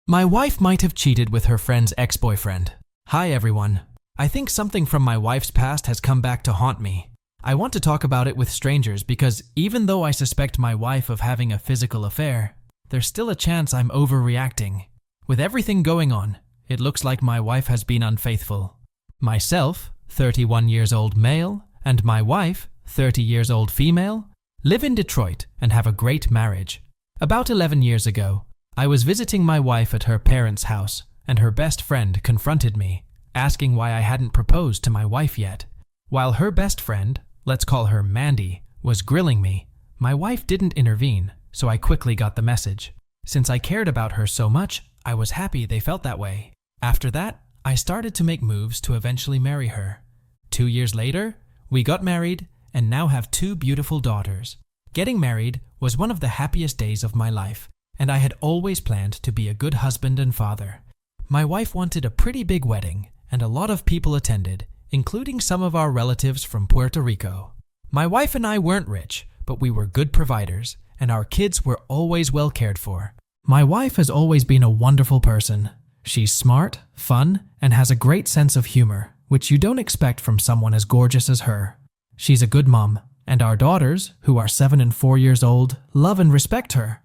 My wife might have cheated with her friend's ex-boyfriend. Hi everyone. I think something from my wife's past has come back to haunt me. I want to talk about it with strangers because even though I suspect my wife of having a physical affair, there's still a chance I'm overreacting. With everything going on, it looks like my wife has been unfaithful. Myself, 31 years old male, and my wife, 30 years old female, live in Detroit and have a great marriage. About 11 years ago, I was visiting my wife at her parents' house, and her best friend confronted me, asking why I hadn't proposed to my wife yet. While her best friend, let's call her Mandy, was grilling me, my wife didn't intervene, so I quickly got the message. Since I cared about her so much, I was happy they felt that way. After that, I started to make moves to eventually marry her. 2 years later, we got married and now have 2 beautiful daughters. Getting married was one of the happiest days of my life, and I had always planned to be a good husband and father. My wife wanted a pretty big wedding, and a lot of people attended, including some of our relatives from Puerto Rico. My wife and I weren't rich, but we were good providers, and our kids were always well cared for. My wife has always been a wonderful person. She's smart, fun, and has a great sense of humor, which you don't expect from someone as gorgeous as her. She's a good mom, and our daughters, who are 7 and 4 years old, love and respect her.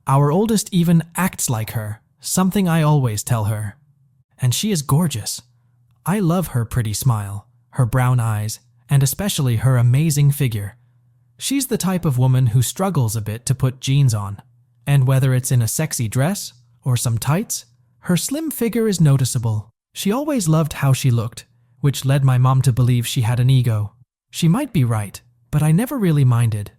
Our oldest even acts like her, something I always tell her. And she is gorgeous. I love her pretty smile, her brown eyes, and especially her amazing figure. She's the type of woman who struggles a bit to put jeans on. And whether it's in a sexy dress or some tights, her slim figure is noticeable. She always loved how she looked, which led my mom to believe she had an ego. She might be right, but I never really minded.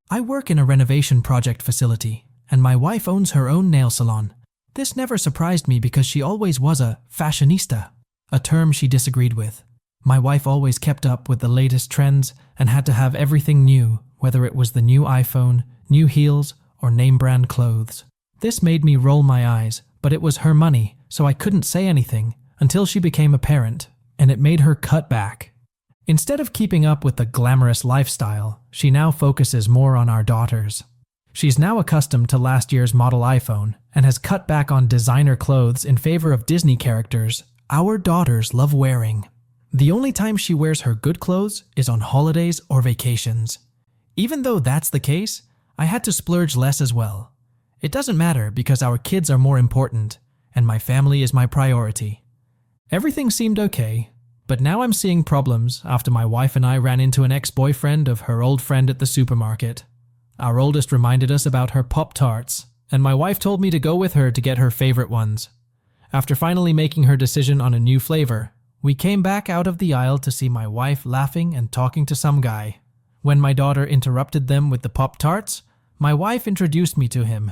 I work in a renovation project facility, and my wife owns her own nail salon. This never surprised me because she always was a fashionista, a term she disagreed with. My wife always kept up with the latest trends and had to have everything new, whether it was the new iPhone, new heels, or name-brand clothes. This made me roll my eyes, but it was her money, so I couldn't say anything until she became a parent, and it made her cut back. Instead of keeping up with the glamorous lifestyle, she now focuses more on our daughters. She's now accustomed to last year's model iPhone and has cut back on designer clothes in favor of Disney characters our daughters love wearing. The only time she wears her good clothes is on holidays or vacations. Even though that's the case, I had to splurge less as well. It doesn't matter because our kids are more important, and my family is my priority. Everything seemed okay, but now I'm seeing problems after my wife and I ran into an ex-boyfriend of her old friend at the supermarket. Our oldest reminded us about her Pop-Tarts, and my wife told me to go with her to get her favorite ones. After finally making her decision on a new flavor, we came back out of the aisle to see my wife laughing and talking to some guy. When my daughter interrupted them with the Pop-Tarts, my wife introduced me to him.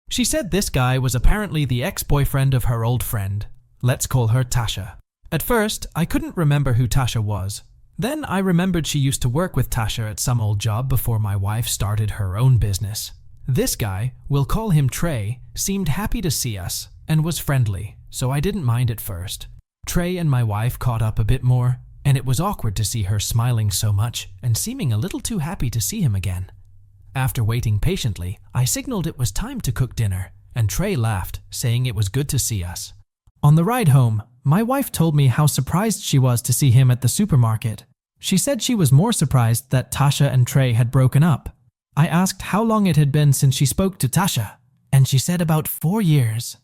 She said this guy was apparently the ex-boyfriend of her old friend. Let's call her Tasha. At first, I couldn't remember who Tasha was. Then I remembered she used to work with Tasha at some old job before my wife started her own business. This guy, we'll call him Trey, seemed happy to see us and was friendly, so I didn't mind at first. Trey and my wife caught up a bit more, and it was awkward to see her smiling so much and seeming a little too happy to see him again. After waiting patiently, I signaled it was time to cook dinner, and Trey laughed, saying it was good to see us. On the ride home, my wife told me how surprised she was to see him at the supermarket. She said she was more surprised that Tasha and Trey had broken up. I asked how long it had been since she spoke to Tasha, and she said about 4 years.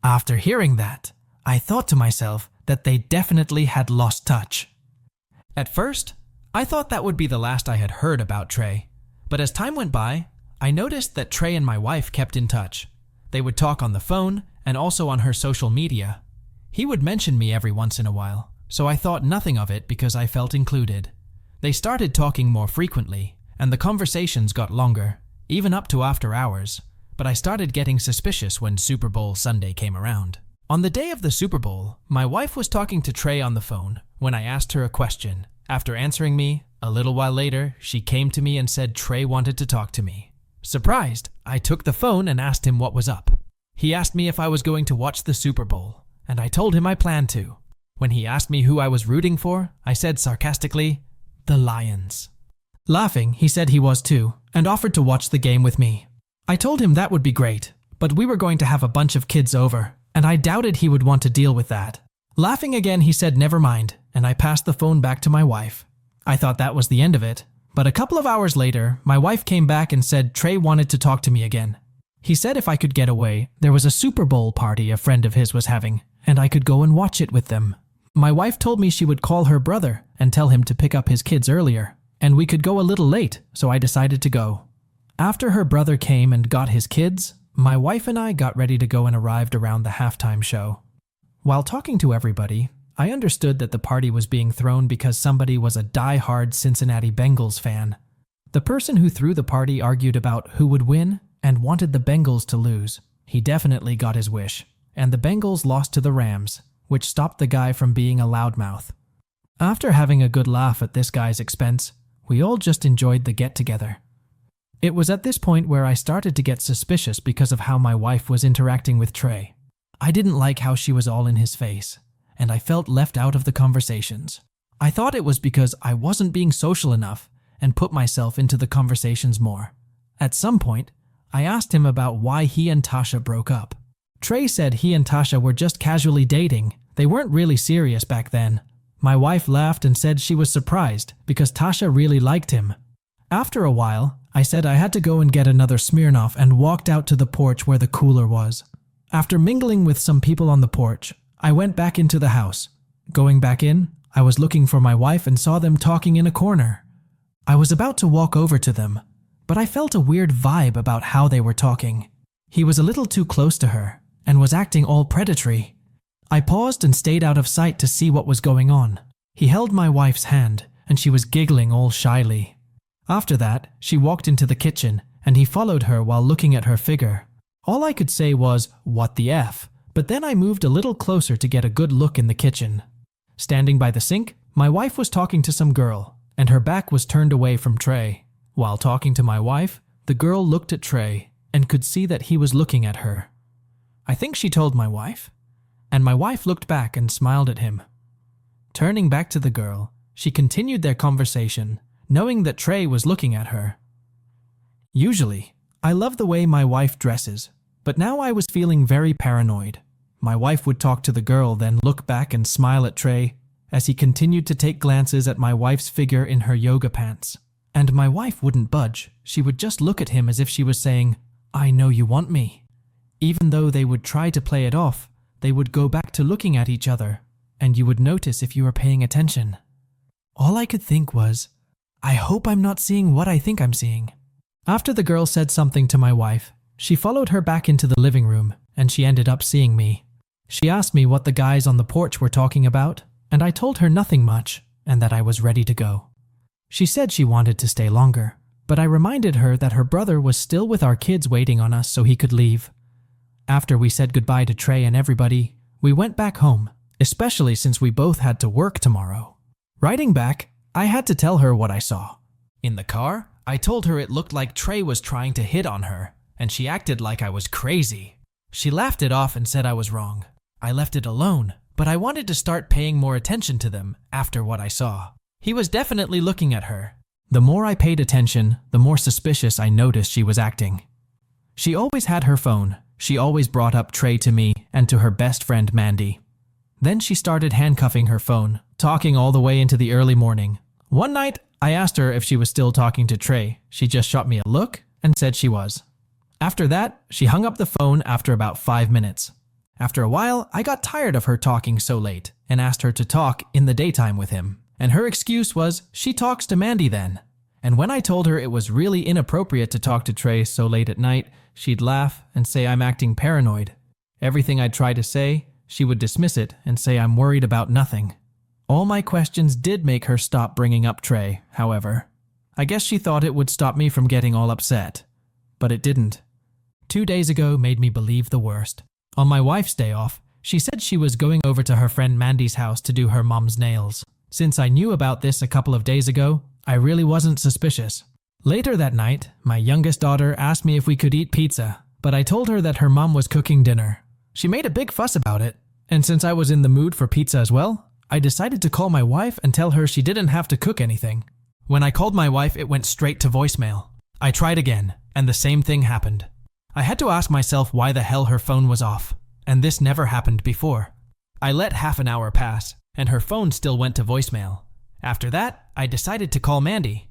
After hearing that, I thought to myself that they definitely had lost touch. At first, I thought that would be the last I had heard about Trey, but as time went by, I noticed that Trey and my wife kept in touch. They would talk on the phone and also on her social media. He would mention me every once in a while, so I thought nothing of it because I felt included. They started talking more frequently, and the conversations got longer, even up to after hours, but I started getting suspicious when Super Bowl Sunday came around. On the day of the Super Bowl, my wife was talking to Trey on the phone when I asked her a question. After answering me, a little while later, she came to me and said Trey wanted to talk to me. Surprised, I took the phone and asked him what was up. He asked me if I was going to watch the Super Bowl, and I told him I planned to. When he asked me who I was rooting for, I said sarcastically, "The Lions." Laughing, he said he was too, and offered to watch the game with me. I told him that would be great, but we were going to have a bunch of kids over, and I doubted he would want to deal with that. Laughing again, he said never mind, and I passed the phone back to my wife. I thought that was the end of it, but a couple of hours later, my wife came back and said Trey wanted to talk to me again. He said if I could get away, there was a Super Bowl party a friend of his was having, and I could go and watch it with them. My wife told me she would call her brother and tell him to pick up his kids earlier, and we could go a little late, so I decided to go. After her brother came and got his kids, my wife and I got ready to go and arrived around the halftime show. While talking to everybody, I understood that the party was being thrown because somebody was a die-hard Cincinnati Bengals fan. The person who threw the party argued about who would win and wanted the Bengals to lose. He definitely got his wish, and the Bengals lost to the Rams, which stopped the guy from being a loudmouth. After having a good laugh at this guy's expense, we all just enjoyed the get-together. It was at this point where I started to get suspicious because of how my wife was interacting with Trey. I didn't like how she was all in his face, and I felt left out of the conversations. I thought it was because I wasn't being social enough and put myself into the conversations more. At some point, I asked him about why he and Tasha broke up. Trey said he and Tasha were just casually dating. They weren't really serious back then. My wife laughed and said she was surprised because Tasha really liked him. After a while, I said I had to go and get another Smirnoff and walked out to the porch where the cooler was. After mingling with some people on the porch, I went back into the house. Going back in, I was looking for my wife and saw them talking in a corner. I was about to walk over to them, but I felt a weird vibe about how they were talking. He was a little too close to her and was acting all predatory. I paused and stayed out of sight to see what was going on. He held my wife's hand, and she was giggling all shyly. After that, she walked into the kitchen, and he followed her while looking at her figure. All I could say was, "What the F?" But then I moved a little closer to get a good look in the kitchen. Standing by the sink, my wife was talking to some girl, and her back was turned away from Trey. While talking to my wife, the girl looked at Trey and could see that he was looking at her. I think she told my wife, and my wife looked back and smiled at him. Turning back to the girl, she continued their conversation, knowing that Trey was looking at her. Usually, I love the way my wife dresses, but now I was feeling very paranoid. My wife would talk to the girl, then look back and smile at Trey as he continued to take glances at my wife's figure in her yoga pants. And my wife wouldn't budge. She would just look at him as if she was saying, "I know you want me." Even though they would try to play it off, they would go back to looking at each other, and you would notice if you were paying attention. All I could think was, I hope I'm not seeing what I think I'm seeing. After the girl said something to my wife, she followed her back into the living room, and she ended up seeing me. She asked me what the guys on the porch were talking about, and I told her nothing much, and that I was ready to go. She said she wanted to stay longer, but I reminded her that her brother was still with our kids waiting on us so he could leave. After we said goodbye to Trey and everybody, we went back home, especially since we both had to work tomorrow. Riding back, I had to tell her what I saw. In the car, I told her it looked like Trey was trying to hit on her, and she acted like I was crazy. She laughed it off and said I was wrong. I left it alone, but I wanted to start paying more attention to them after what I saw. He was definitely looking at her. The more I paid attention, the more suspicious I noticed she was acting. She always had her phone. She always brought up Trey to me and to her best friend Mandy. Then she started handcuffing her phone, talking all the way into the early morning. One night, I asked her if she was still talking to Trey. She just shot me a look and said she was. After that, she hung up the phone after about 5 minutes. After a while, I got tired of her talking so late and asked her to talk in the daytime with him. And her excuse was she talks to Mandy then. And when I told her it was really inappropriate to talk to Trey so late at night, she'd laugh and say I'm acting paranoid. Everything I'd try to say, she would dismiss it and say I'm worried about nothing. All my questions did make her stop bringing up Trey, however. I guess she thought it would stop me from getting all upset. But it didn't. 2 days ago made me believe the worst. On my wife's day off, she said she was going over to her friend Mandy's house to do her mom's nails. Since I knew about this a couple of days ago, I really wasn't suspicious. Later that night, my youngest daughter asked me if we could eat pizza, but I told her that her mom was cooking dinner. She made a big fuss about it, and since I was in the mood for pizza as well, I decided to call my wife and tell her she didn't have to cook anything. When I called my wife, it went straight to voicemail. I tried again, and the same thing happened. I had to ask myself why the hell her phone was off. and this never happened before. I let half an hour pass, and her phone still went to voicemail. After that, I decided to call Mandy.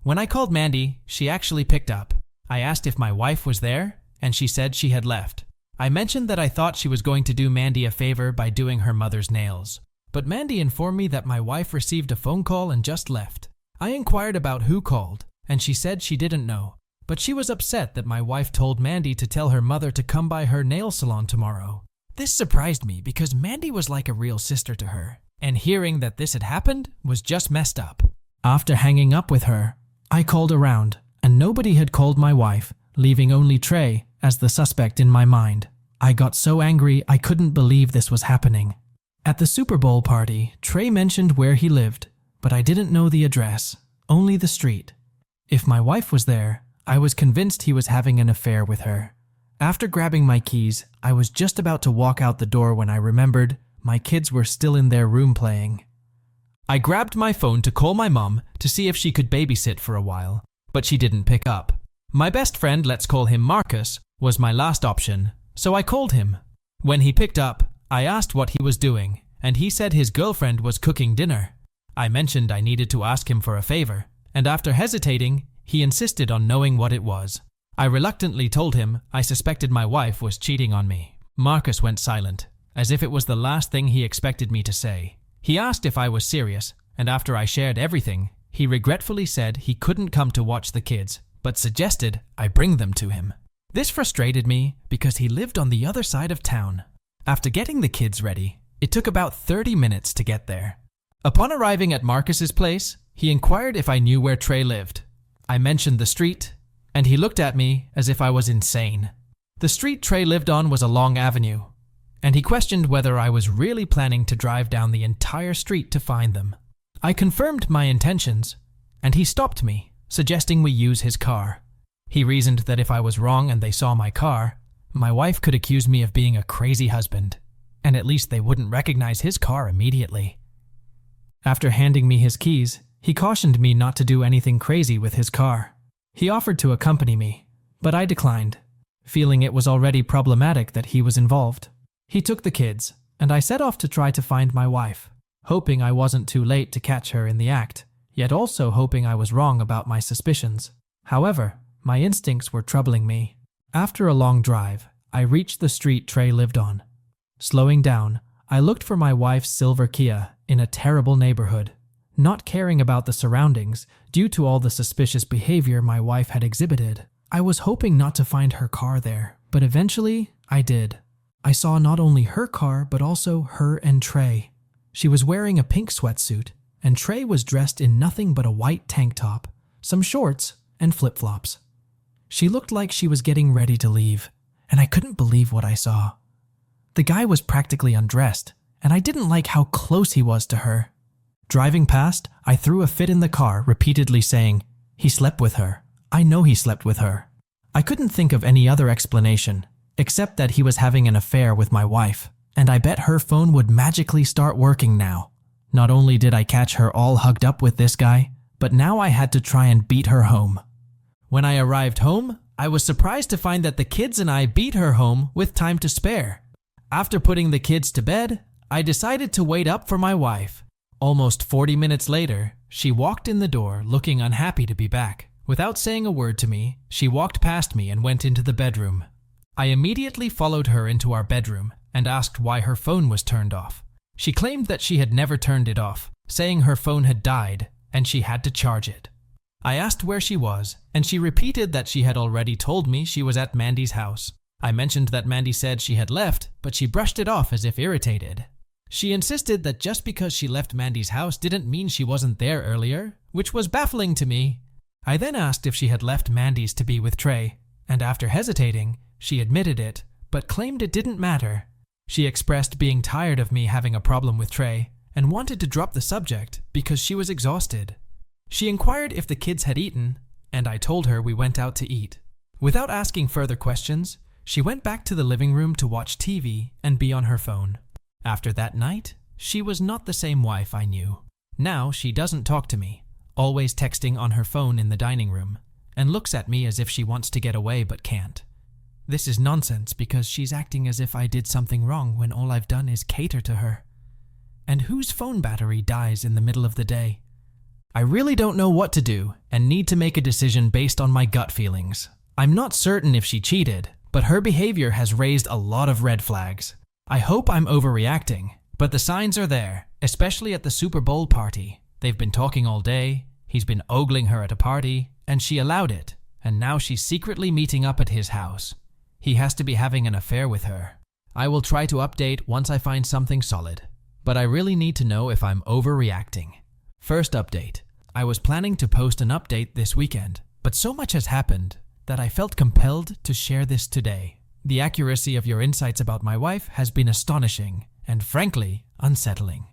When I called Mandy, she actually picked up. I asked if my wife was there, and she said she had left. I mentioned that I thought she was going to do Mandy a favor by doing her mother's nails. But Mandy informed me that my wife received a phone call and just left. I inquired about who called, and she said she didn't know. But she was upset that my wife told Mandy to tell her mother to come by her nail salon tomorrow. This surprised me because Mandy was like a real sister to her, and hearing that this had happened was just messed up. After hanging up with her, I called around, and nobody had called my wife, leaving only Trey as the suspect in my mind. I got so angry I couldn't believe this was happening. At the Super Bowl party, Trey mentioned where he lived, but I didn't know the address, only the street. If my wife was there, I was convinced he was having an affair with her. After grabbing my keys, I was just about to walk out the door when I remembered my kids were still in their room playing. I grabbed my phone to call my mom to see if she could babysit for a while, but she didn't pick up. My best friend, let's call him Marcus, was my last option, so I called him. When he picked up, I asked what he was doing, and he said his girlfriend was cooking dinner. I mentioned I needed to ask him for a favor, and after hesitating, he insisted on knowing what it was. I reluctantly told him I suspected my wife was cheating on me. Marcus went silent, as if it was the last thing he expected me to say. He asked if I was serious, and after I shared everything, he regretfully said he couldn't come to watch the kids, but suggested I bring them to him. This frustrated me because he lived on the other side of town. After getting the kids ready, it took about 30 minutes to get there. Upon arriving at Marcus's place, he inquired if I knew where Trey lived. I mentioned the street, and he looked at me as if I was insane. The street Trey lived on was a long avenue, and he questioned whether I was really planning to drive down the entire street to find them. I confirmed my intentions, and he stopped me, suggesting we use his car. He reasoned that if I was wrong and they saw my car, my wife could accuse me of being a crazy husband, and at least they wouldn't recognize his car immediately. After handing me his keys, he cautioned me not to do anything crazy with his car. He offered to accompany me, but I declined, feeling it was already problematic that he was involved. He took the kids, and I set off to try to find my wife, hoping I wasn't too late to catch her in the act, yet also hoping I was wrong about my suspicions. However, my instincts were troubling me. After a long drive, I reached the street Trey lived on. Slowing down, I looked for my wife's silver Kia in a terrible neighborhood, not caring about the surroundings due to all the suspicious behavior my wife had exhibited. I was hoping not to find her car there, but eventually I did. I saw not only her car, but also her and Trey. She was wearing a pink sweatsuit, and Trey was dressed in nothing but a white tank top, some shorts, and flip-flops. She looked like she was getting ready to leave, and I couldn't believe what I saw. The guy was practically undressed, and I didn't like how close he was to her. Driving past, I threw a fit in the car, repeatedly saying, "He slept with her. I know he slept with her." I couldn't think of any other explanation, except that he was having an affair with my wife, and I bet her phone would magically start working now. Not only did I catch her all hugged up with this guy, but now I had to try and beat her home. When I arrived home, I was surprised to find that the kids and I beat her home with time to spare. After putting the kids to bed, I decided to wait up for my wife. Almost 40 minutes later, she walked in the door looking unhappy to be back. Without saying a word to me, she walked past me and went into the bedroom. I immediately followed her into our bedroom and asked why her phone was turned off. She claimed that she had never turned it off, saying her phone had died and she had to charge it. I asked where she was, and she repeated that she had already told me she was at Mandy's house. I mentioned that Mandy said she had left, but she brushed it off as if irritated. She insisted that just because she left Mandy's house didn't mean she wasn't there earlier, which was baffling to me. I then asked if she had left Mandy's to be with Trey, and after hesitating, she admitted it, but claimed it didn't matter. She expressed being tired of me having a problem with Trey, and wanted to drop the subject because she was exhausted. She inquired if the kids had eaten, and I told her we went out to eat. Without asking further questions, she went back to the living room to watch TV and be on her phone. After that night, she was not the same wife I knew. Now she doesn't talk to me, always texting on her phone in the dining room, and looks at me as if she wants to get away but can't. This is nonsense because she's acting as if I did something wrong when all I've done is cater to her. And whose phone battery dies in the middle of the day? I really don't know what to do and need to make a decision based on my gut feelings. I'm not certain if she cheated, but her behavior has raised a lot of red flags. I hope I'm overreacting, but the signs are there, especially at the Super Bowl party. They've been talking all day, he's been ogling her at a party, and she allowed it, and now she's secretly meeting up at his house. He has to be having an affair with her. I will try to update once I find something solid, but I really need to know if I'm overreacting. First update. I was planning to post an update this weekend, but so much has happened that I felt compelled to share this today. The accuracy of your insights about my wife has been astonishing and frankly unsettling.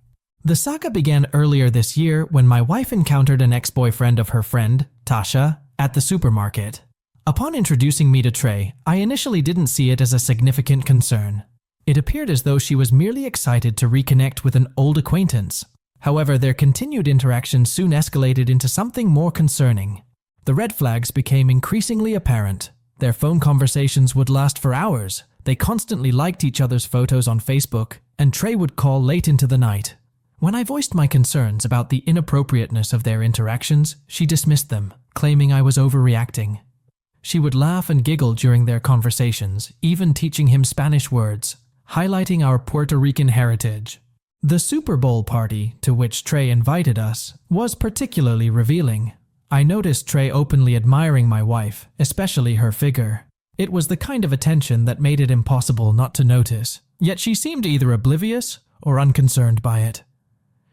The saga began earlier this year when my wife encountered an ex-boyfriend of her friend, Tasha, at the supermarket. Upon introducing me to Trey, I initially didn't see it as a significant concern. It appeared as though she was merely excited to reconnect with an old acquaintance. However, their continued interaction soon escalated into something more concerning. The red flags became increasingly apparent. Their phone conversations would last for hours. They constantly liked each other's photos on Facebook, and Trey would call late into the night. When I voiced my concerns about the inappropriateness of their interactions, she dismissed them, claiming I was overreacting. She would laugh and giggle during their conversations, even teaching him Spanish words, highlighting our Puerto Rican heritage. The Super Bowl party, to which Trey invited us, was particularly revealing. I noticed Trey openly admiring my wife, especially her figure. It was the kind of attention that made it impossible not to notice, yet she seemed either oblivious or unconcerned by it.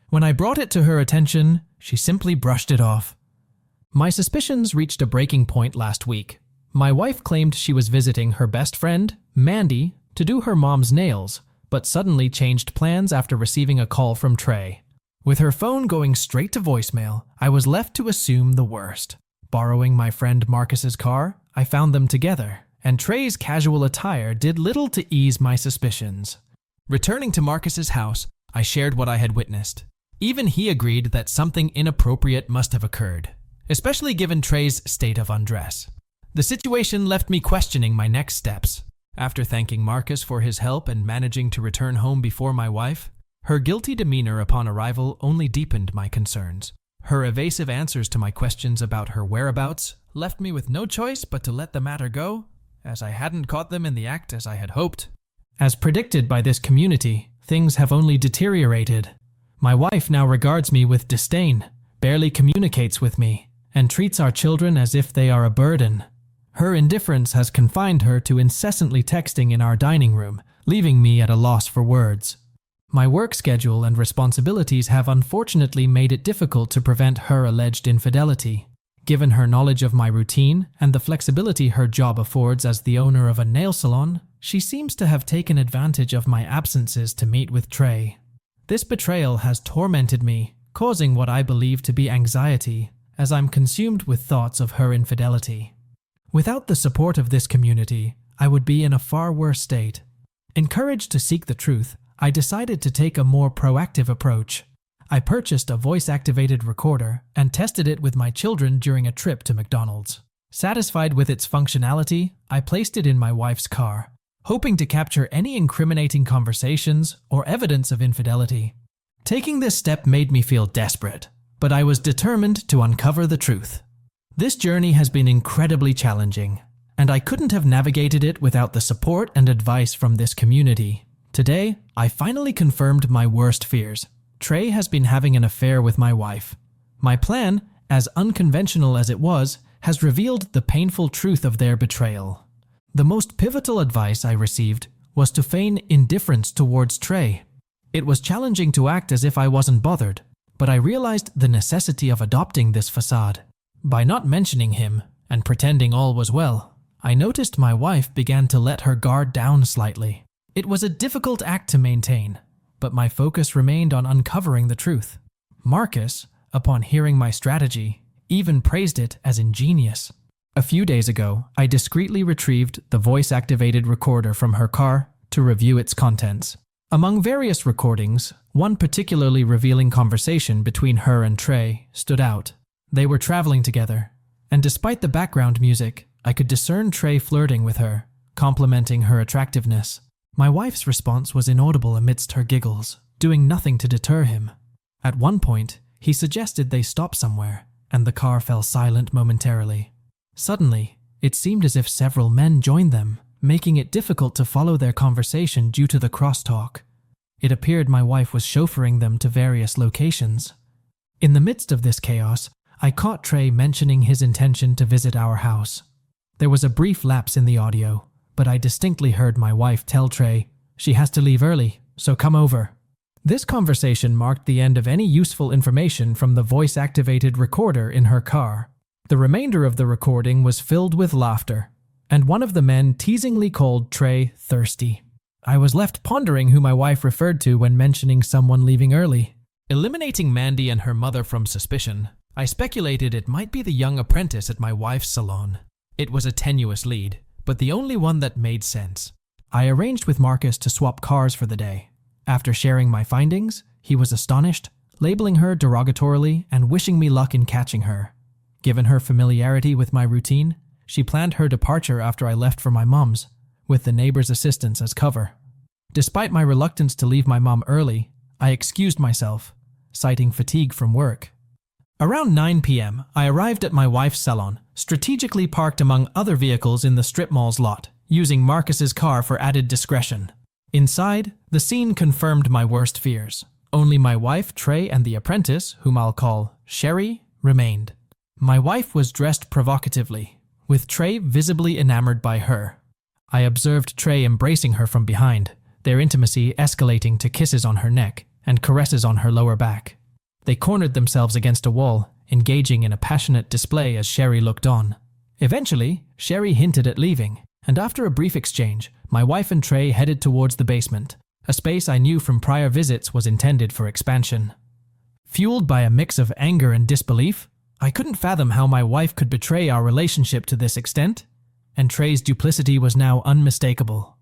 When I brought it to her attention, she simply brushed it off. My suspicions reached a breaking point last week. My wife claimed she was visiting her best friend, Mandy, to do her mom's nails, but suddenly changed plans after receiving a call from Trey. With her phone going straight to voicemail, I was left to assume the worst. Borrowing my friend Marcus's car, I found them together, and Trey's casual attire did little to ease my suspicions. Returning to Marcus's house, I shared what I had witnessed. Even he agreed that something inappropriate must have occurred, especially given Trey's state of undress. The situation left me questioning my next steps. After thanking Marcus for his help and managing to return home before my wife, her guilty demeanor upon arrival only deepened my concerns. Her evasive answers to my questions about her whereabouts left me with no choice but to let the matter go, as I hadn't caught them in the act as I had hoped. As predicted by this community, things have only deteriorated. My wife now regards me with disdain, barely communicates with me, and treats our children as if they are a burden. Her indifference has confined her to incessantly texting in our dining room, leaving me at a loss for words. My work schedule and responsibilities have unfortunately made it difficult to prevent her alleged infidelity. Given her knowledge of my routine and the flexibility her job affords as the owner of a nail salon, she seems to have taken advantage of my absences to meet with Trey. This betrayal has tormented me, causing what I believe to be anxiety, as I'm consumed with thoughts of her infidelity. Without the support of this community, I would be in a far worse state. Encouraged to seek the truth, I decided to take a more proactive approach. I purchased a voice-activated recorder and tested it with my children during a trip to McDonald's. Satisfied with its functionality, I placed it in my wife's car, hoping to capture any incriminating conversations or evidence of infidelity. Taking this step made me feel desperate, but I was determined to uncover the truth. This journey has been incredibly challenging, and I couldn't have navigated it without the support and advice from this community. Today, I finally confirmed my worst fears. Trey has been having an affair with my wife. My plan, as unconventional as it was, has revealed the painful truth of their betrayal. The most pivotal advice I received was to feign indifference towards Trey. It was challenging to act as if I wasn't bothered, but I realized the necessity of adopting this facade. By not mentioning him and pretending all was well, I noticed my wife began to let her guard down slightly. It was a difficult act to maintain, but my focus remained on uncovering the truth. Marcus, upon hearing my strategy, even praised it as ingenious. A few days ago, I discreetly retrieved the voice-activated recorder from her car to review its contents. Among various recordings, one particularly revealing conversation between her and Trey stood out. They were traveling together, and despite the background music, I could discern Trey flirting with her, complimenting her attractiveness. My wife's response was inaudible amidst her giggles, doing nothing to deter him. At one point, he suggested they stop somewhere, and the car fell silent momentarily. Suddenly, it seemed as if several men joined them, making it difficult to follow their conversation due to the crosstalk. It appeared my wife was chauffeuring them to various locations. In the midst of this chaos, I caught Trey mentioning his intention to visit our house. There was a brief lapse in the audio, but I distinctly heard my wife tell Trey, "She has to leave early, so come over." This conversation marked the end of any useful information from the voice-activated recorder in her car. The remainder of the recording was filled with laughter, and one of the men teasingly called Trey thirsty. I was left pondering who my wife referred to when mentioning someone leaving early. Eliminating Mandy and her mother from suspicion, I speculated it might be the young apprentice at my wife's salon. It was a tenuous lead, but the only one that made sense. I arranged with Marcus to swap cars for the day. After sharing my findings, he was astonished, labeling her derogatorily and wishing me luck in catching her. Given her familiarity with my routine, she planned her departure after I left for my mom's, with the neighbor's assistance as cover. Despite my reluctance to leave my mom early, I excused myself, citing fatigue from work. Around 9 p.m., I arrived at my wife's salon, strategically parked among other vehicles in the strip mall's lot, using Marcus's car for added discretion. Inside, the scene confirmed my worst fears. Only my wife, Trey, and the apprentice, whom I'll call Sherry, remained. My wife was dressed provocatively, with Trey visibly enamored by her. I observed Trey embracing her from behind, their intimacy escalating to kisses on her neck and caresses on her lower back. They cornered themselves against a wall, engaging in a passionate display as Sherry looked on. Eventually, Sherry hinted at leaving, and after a brief exchange, my wife and Trey headed towards the basement, a space I knew from prior visits was intended for expansion. Fueled by a mix of anger and disbelief, I couldn't fathom how my wife could betray our relationship to this extent, and Trey's duplicity was now unmistakable.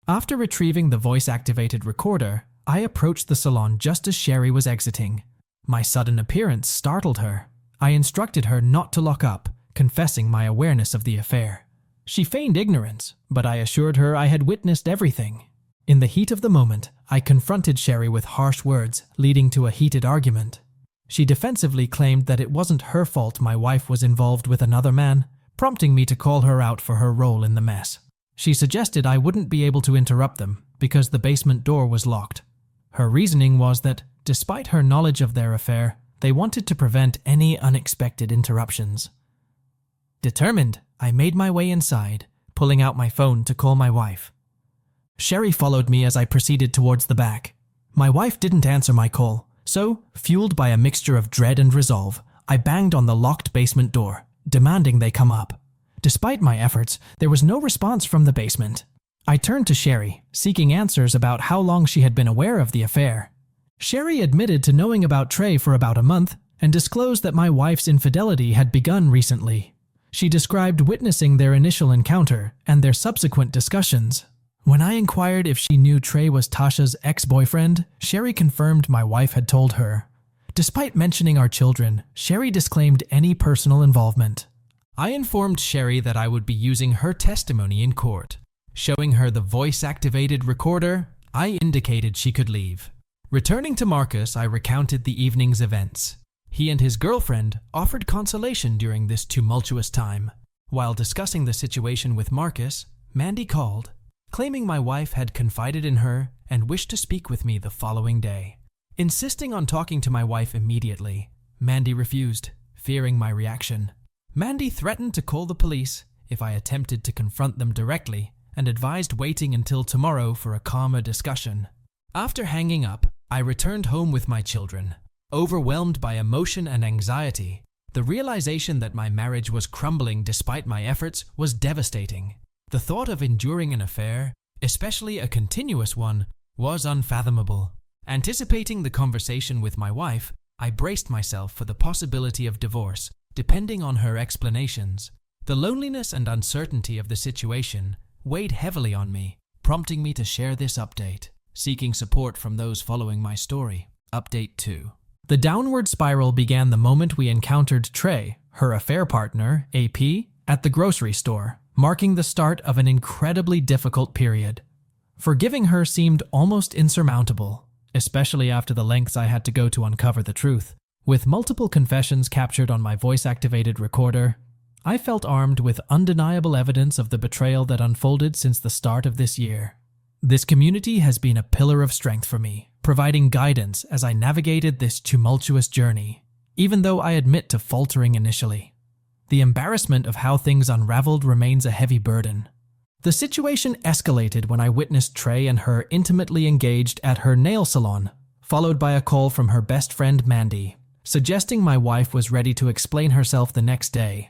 After retrieving the voice-activated recorder, I approached the salon just as Sherry was exiting. My sudden appearance startled her. I instructed her not to lock up, confessing my awareness of the affair. She feigned ignorance, but I assured her I had witnessed everything. In the heat of the moment, I confronted Sherry with harsh words, leading to a heated argument. She defensively claimed that it wasn't her fault my wife was involved with another man, prompting me to call her out for her role in the mess. She suggested I wouldn't be able to interrupt them because the basement door was locked. Her reasoning was that, despite her knowledge of their affair, they wanted to prevent any unexpected interruptions. Determined, I made my way inside, pulling out my phone to call my wife. Sherry followed me as I proceeded towards the back. My wife didn't answer my call, so, fueled by a mixture of dread and resolve, I banged on the locked basement door, demanding they come up. Despite my efforts, there was no response from the basement. I turned to Sherry, seeking answers about how long she had been aware of the affair. Sherry admitted to knowing about Trey for about a month and disclosed that my wife's infidelity had begun recently. She described witnessing their initial encounter and their subsequent discussions. When I inquired if she knew Trey was Tasha's ex-boyfriend, Sherry confirmed my wife had told her. Despite mentioning our children, Sherry disclaimed any personal involvement. I informed Sherry that I would be using her testimony in court. Showing her the voice-activated recorder, I indicated she could leave. Returning to Marcus, I recounted the evening's events. He and his girlfriend offered consolation during this tumultuous time. While discussing the situation with Marcus, Mandy called, claiming my wife had confided in her and wished to speak with me the following day. Insisting on talking to my wife immediately, Mandy refused, fearing my reaction. Mandy threatened to call the police if I attempted to confront them directly and advised waiting until tomorrow for a calmer discussion. After hanging up, I returned home with my children. Overwhelmed by emotion and anxiety, the realization that my marriage was crumbling despite my efforts was devastating. The thought of enduring an affair, especially a continuous one, was unfathomable. Anticipating the conversation with my wife, I braced myself for the possibility of divorce, depending on her explanations. The loneliness and uncertainty of the situation weighed heavily on me, prompting me to share this update, seeking support from those following my story. Update 2. The downward spiral began the moment we encountered Trey, her affair partner, AP, at the grocery store. marking the start of an incredibly difficult period. Forgiving her seemed almost insurmountable, especially after the lengths I had to go to uncover the truth. With multiple confessions captured on my voice-activated recorder, I felt armed with undeniable evidence of the betrayal that unfolded since the start of this year. This community has been a pillar of strength for me, providing guidance as I navigated this tumultuous journey, even though I admit to faltering initially. The embarrassment of how things unraveled remains a heavy burden. The situation escalated when I witnessed Trey and her intimately engaged at her nail salon, followed by a call from her best friend Mandy, suggesting my wife was ready to explain herself the next day.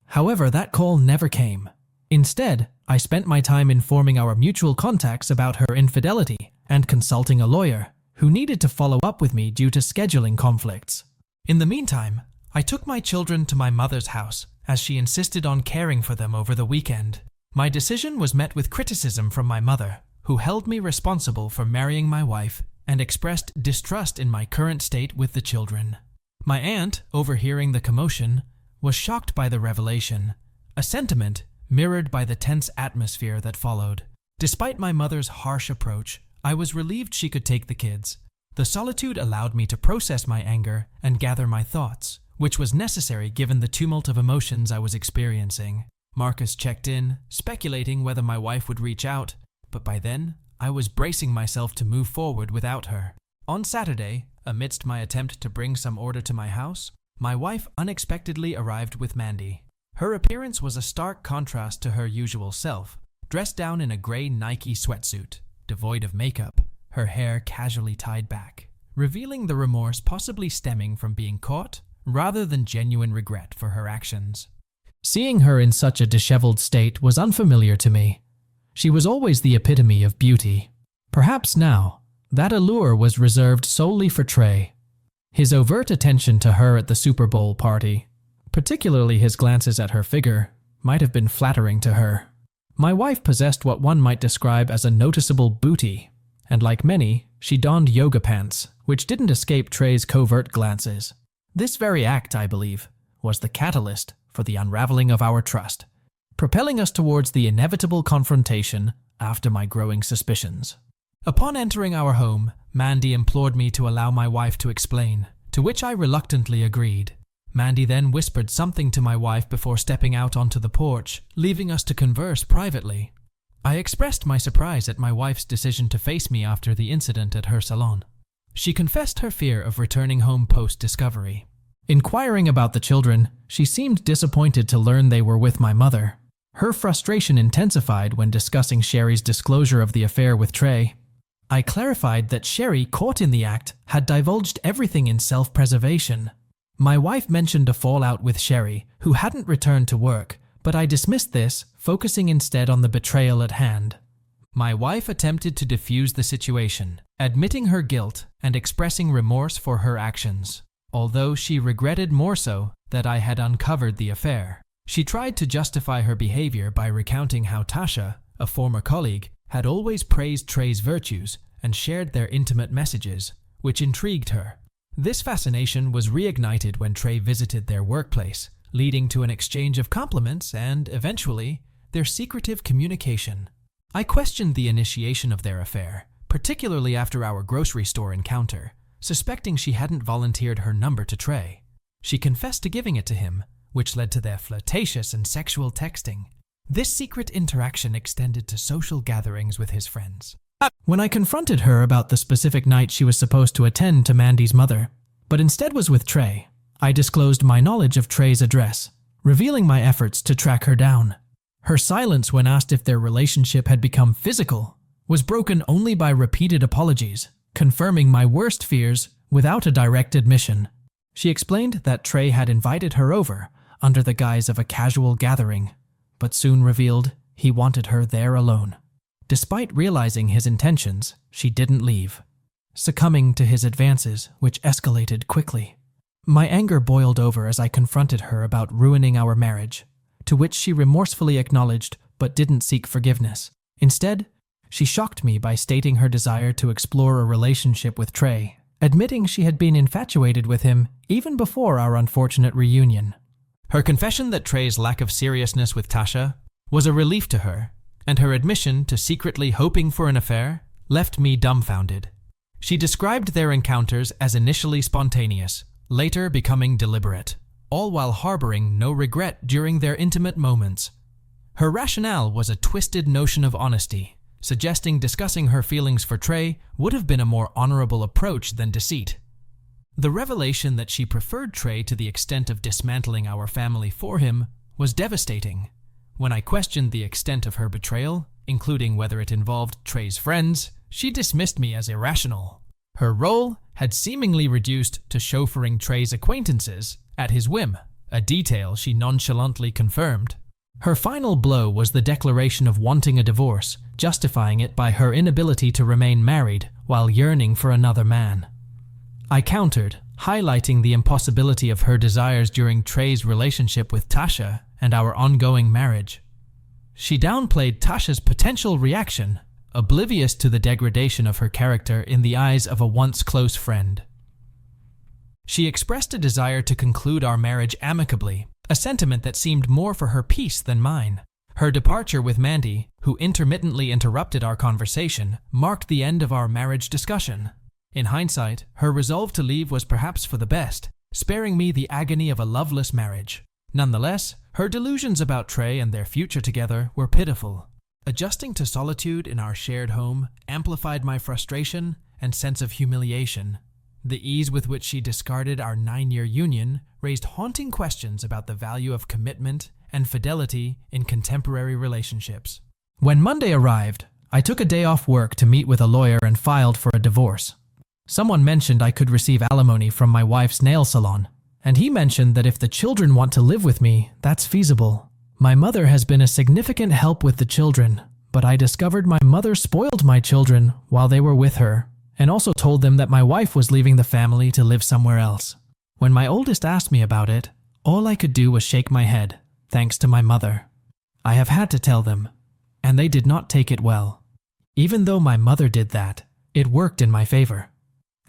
However, that call never came. Instead, I spent my time informing our mutual contacts about her infidelity and consulting a lawyer who needed to follow up with me due to scheduling conflicts. In the meantime, I took my children to my mother's house as she insisted on caring for them over the weekend. My decision was met with criticism from my mother, who held me responsible for marrying my wife and expressed distrust in my current state with the children. My aunt, overhearing the commotion, was shocked by the revelation, a sentiment mirrored by the tense atmosphere that followed. Despite my mother's harsh approach, I was relieved she could take the kids. The solitude allowed me to process my anger and gather my thoughts, which was necessary given the tumult of emotions I was experiencing. Marcus checked in, speculating whether my wife would reach out, but by then, I was bracing myself to move forward without her. On Saturday, amidst my attempt to bring some order to my house, my wife unexpectedly arrived with Mandy. Her appearance was a stark contrast to her usual self, dressed down in a gray Nike sweatsuit, devoid of makeup, her hair casually tied back, revealing the remorse possibly stemming from being caught rather than genuine regret for her actions. Seeing her in such a disheveled state was unfamiliar to me. She was always the epitome of beauty. Perhaps now, that allure was reserved solely for Trey. His overt attention to her at the Super Bowl party, particularly his glances at her figure, might have been flattering to her. My wife possessed what one might describe as a noticeable booty, and like many, she donned yoga pants, which didn't escape Trey's covert glances. This very act, I believe, was the catalyst for the unraveling of our trust, propelling us towards the inevitable confrontation after my growing suspicions. Upon entering our home, Mandy implored me to allow my wife to explain, to which I reluctantly agreed. Mandy then whispered something to my wife before stepping out onto the porch, leaving us to converse privately. I expressed my surprise at my wife's decision to face me after the incident at her salon. She confessed her fear of returning home post-discovery. Inquiring about the children, she seemed disappointed to learn they were with my mother. Her frustration intensified when discussing Sherry's disclosure of the affair with Trey. I clarified that Sherry, caught in the act, had divulged everything in self-preservation. My wife mentioned a fallout with Sherry, who hadn't returned to work, but I dismissed this, focusing instead on the betrayal at hand. My wife attempted to defuse the situation, admitting her guilt and expressing remorse for her actions, although she regretted more so that I had uncovered the affair. She tried to justify her behavior by recounting how Tasha, a former colleague, had always praised Trey's virtues and shared their intimate messages, which intrigued her. This fascination was reignited when Trey visited their workplace, leading to an exchange of compliments and, eventually, their secretive communication. I questioned the initiation of their affair, particularly after our grocery store encounter, suspecting she hadn't volunteered her number to Trey. She confessed to giving it to him, which led to their flirtatious and sexual texting. This secret interaction extended to social gatherings with his friends. When I confronted her about the specific night she was supposed to attend to Mandy's mother, but instead was with Trey, I disclosed my knowledge of Trey's address, revealing my efforts to track her down. Her silence when asked if their relationship had become physical was broken only by repeated apologies, confirming my worst fears without a direct admission. She explained that Trey had invited her over under the guise of a casual gathering, but soon revealed he wanted her there alone. Despite realizing his intentions, she didn't leave, succumbing to his advances, which escalated quickly. My anger boiled over as I confronted her about ruining our marriage, to which she remorsefully acknowledged but didn't seek forgiveness. Instead, she shocked me by stating her desire to explore a relationship with Trey, admitting she had been infatuated with him even before our unfortunate reunion. Her confession that Trey's lack of seriousness with Tasha was a relief to her, and her admission to secretly hoping for an affair left me dumbfounded. She described their encounters as initially spontaneous, later becoming deliberate, all while harboring no regret during their intimate moments. Her rationale was a twisted notion of honesty, suggesting discussing her feelings for Trey would have been a more honorable approach than deceit. The revelation that she preferred Trey to the extent of dismantling our family for him was devastating. When I questioned the extent of her betrayal, including whether it involved Trey's friends, she dismissed me as irrational. Her role had seemingly reduced to chauffeuring Trey's acquaintances at his whim, a detail she nonchalantly confirmed. Her final blow was the declaration of wanting a divorce, justifying it by her inability to remain married while yearning for another man. I countered, highlighting the impossibility of her desires during Trey's relationship with Tasha and our ongoing marriage. She downplayed Tasha's potential reaction, oblivious to the degradation of her character in the eyes of a once close friend. She expressed a desire to conclude our marriage amicably, a sentiment that seemed more for her peace than mine. Her departure with Mandy, who intermittently interrupted our conversation, marked the end of our marriage discussion. In hindsight, her resolve to leave was perhaps for the best, sparing me the agony of a loveless marriage. Nonetheless, her delusions about Trey and their future together were pitiful. Adjusting to solitude in our shared home amplified my frustration and sense of humiliation. The ease with which she discarded our 9-year union raised haunting questions about the value of commitment and fidelity in contemporary relationships. When Monday arrived, I took a day off work to meet with a lawyer and filed for a divorce. Someone mentioned I could receive alimony from my wife's nail salon, and he mentioned that if the children want to live with me, that's feasible. My mother has been a significant help with the children, but I discovered my mother spoiled my children while they were with her, and also told them that my wife was leaving the family to live somewhere else. When my oldest asked me about it, all I could do was shake my head, thanks to my mother. I have had to tell them, and they did not take it well. Even though my mother did that, it worked in my favor.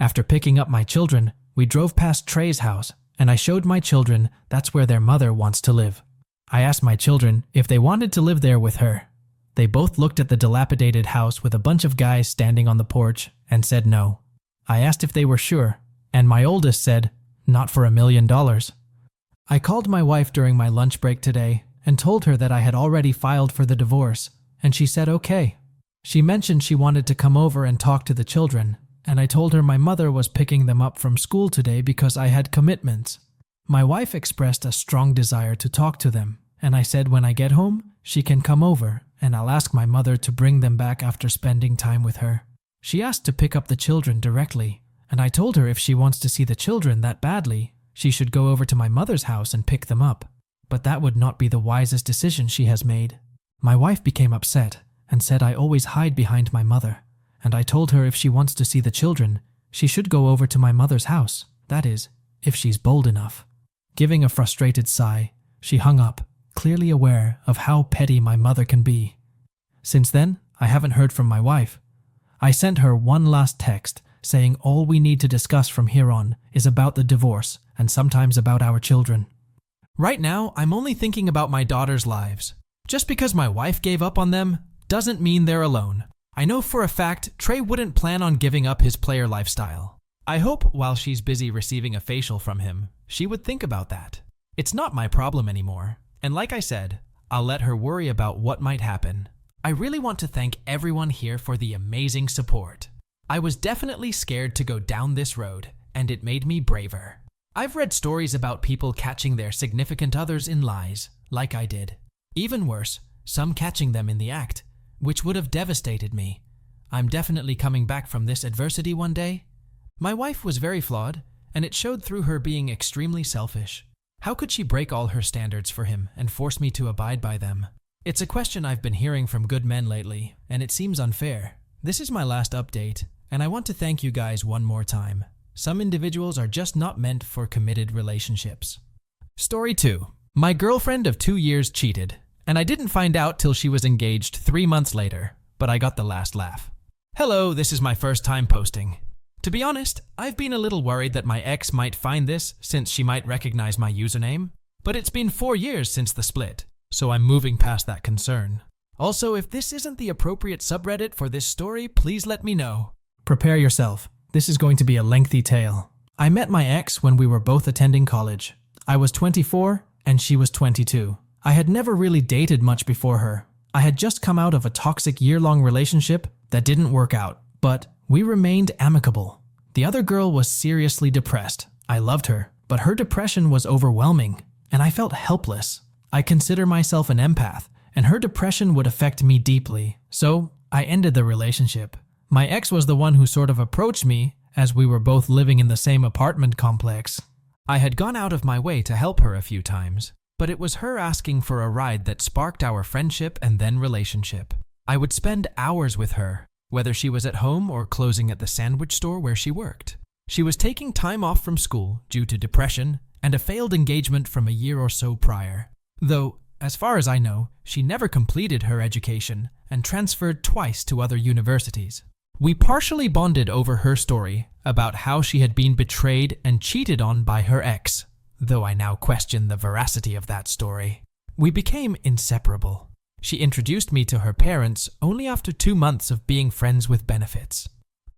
After picking up my children, we drove past Trey's house, and I showed my children that's where their mother wants to live. I asked my children if they wanted to live there with her. They both looked at the dilapidated house with a bunch of guys standing on the porch and said no. I asked if they were sure, and my oldest said, "Not for $1 million." I called my wife during my lunch break today and told her that I had already filed for the divorce, and she said okay. She mentioned she wanted to come over and talk to the children, and I told her my mother was picking them up from school today because I had commitments. My wife expressed a strong desire to talk to them, and I said when I get home, she can come over, and I'll ask my mother to bring them back after spending time with her. She asked to pick up the children directly, and I told her if she wants to see the children that badly, she should go over to my mother's house and pick them up. But that would not be the wisest decision she has made. My wife became upset and said I always hide behind my mother, and I told her if she wants to see the children, she should go over to my mother's house, that is, if she's bold enough. Giving a frustrated sigh, she hung up, clearly aware of how petty my mother can be. Since then, I haven't heard from my wife. I sent her one last text saying all we need to discuss from here on is about the divorce and sometimes about our children. Right now, I'm only thinking about my daughters' lives. Just because my wife gave up on them doesn't mean they're alone. I know for a fact Trey wouldn't plan on giving up his player lifestyle. I hope while she's busy receiving a facial from him, she would think about that. It's not my problem anymore. And like I said, I'll let her worry about what might happen. I really want to thank everyone here for the amazing support. I was definitely scared to go down this road, and it made me braver. I've read stories about people catching their significant others in lies, like I did. Even worse, some catching them in the act, which would have devastated me. I'm definitely coming back from this adversity one day. My wife was very flawed, and it showed through her being extremely selfish. How could she break all her standards for him and force me to abide by them? It's a question I've been hearing from good men lately, and it seems unfair. This is my last update, and I want to thank you guys one more time. Some individuals are just not meant for committed relationships. Story 2. My girlfriend of 2 years cheated, and I didn't find out till she was engaged 3 months later, but I got the last laugh. Hello, this is my first time posting. To be honest, I've been a little worried that my ex might find this since she might recognize my username, but it's been 4 years since the split, so I'm moving past that concern. Also, if this isn't the appropriate subreddit for this story, please let me know. Prepare yourself. This is going to be a lengthy tale. I met my ex when we were both attending college. I was 24 and she was 22. I had never really dated much before her. I had just come out of a toxic year-long relationship that didn't work out, but we remained amicable. The other girl was seriously depressed. I loved her, but her depression was overwhelming, and I felt helpless. I consider myself an empath, and her depression would affect me deeply, so I ended the relationship. My ex was the one who sort of approached me as we were both living in the same apartment complex. I had gone out of my way to help her a few times, but it was her asking for a ride that sparked our friendship and then relationship. I would spend hours with her, whether she was at home or closing at the sandwich store where she worked. She was taking time off from school due to depression and a failed engagement from a year or so prior. Though, as far as I know, she never completed her education and transferred twice to other universities. We partially bonded over her story about how she had been betrayed and cheated on by her ex, though I now question the veracity of that story. We became inseparable. She introduced me to her parents only after 2 months of being friends with benefits.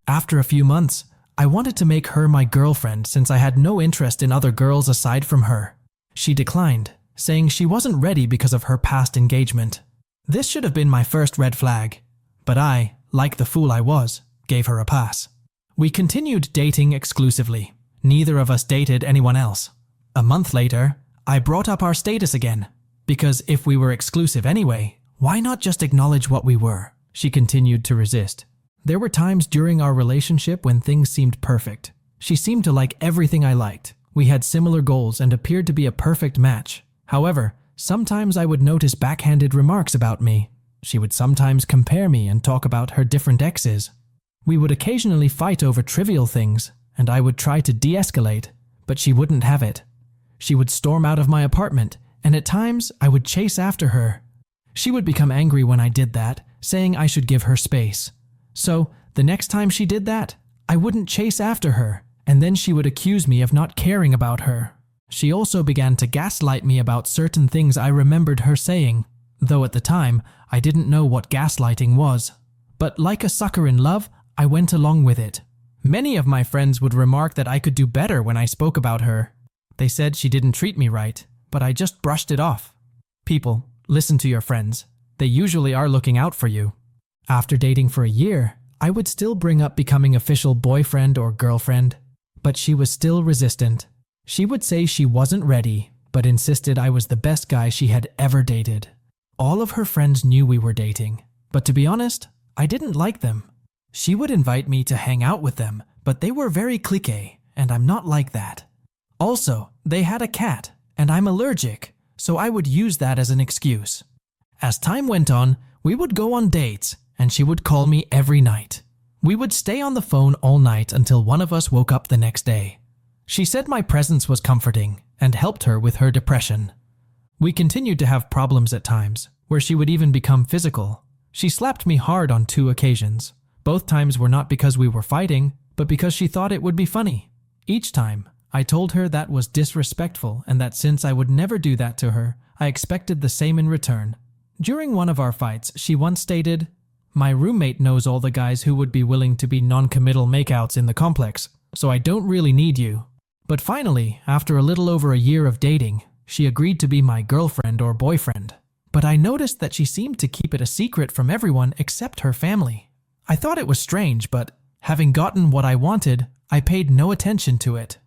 After a few months, I wanted to make her my girlfriend since I had no interest in other girls aside from her. She declined, saying she wasn't ready because of her past engagement. This should have been my first red flag, but I, like the fool I was, gave her a pass. We continued dating exclusively. Neither of us dated anyone else. A month later, I brought up our status again, because if we were exclusive anyway, why not just acknowledge what we were? She continued to resist. There were times during our relationship when things seemed perfect. She seemed to like everything I liked. We had similar goals and appeared to be a perfect match. However, sometimes I would notice backhanded remarks about me. She would sometimes compare me and talk about her different exes. We would occasionally fight over trivial things, and I would try to de-escalate, but she wouldn't have it. She would storm out of my apartment, and at times I would chase after her. She would become angry when I did that, saying I should give her space. So, the next time she did that, I wouldn't chase after her, and then she would accuse me of not caring about her. She also began to gaslight me about certain things I remembered her saying, though at the time, I didn't know what gaslighting was. But like a sucker in love, I went along with it. Many of my friends would remark that I could do better when I spoke about her. They said she didn't treat me right, but I just brushed it off. People, listen to your friends. They usually are looking out for you. After dating for a year, I would still bring up becoming official boyfriend or girlfriend, but she was still resistant. She would say she wasn't ready, but insisted I was the best guy she had ever dated. All of her friends knew we were dating, but to be honest, I didn't like them. She would invite me to hang out with them, but they were very cliqué, and I'm not like that. Also, they had a cat, and I'm allergic, so I would use that as an excuse. As time went on, we would go on dates, and she would call me every night. We would stay on the phone all night until one of us woke up the next day. She said my presence was comforting and helped her with her depression. We continued to have problems at times, where she would even become physical. She slapped me hard on 2 occasions. Both times were not because we were fighting, but because she thought it would be funny. Each time, I told her that was disrespectful and that since I would never do that to her, I expected the same in return. During one of our fights, she once stated, "My roommate knows all the guys who would be willing to be non-committal makeouts in the complex, so I don't really need you." But finally, after a little over a year of dating, she agreed to be my girlfriend or boyfriend. But I noticed that she seemed to keep it a secret from everyone except her family. I thought it was strange, but having gotten what I wanted, I paid no attention to it.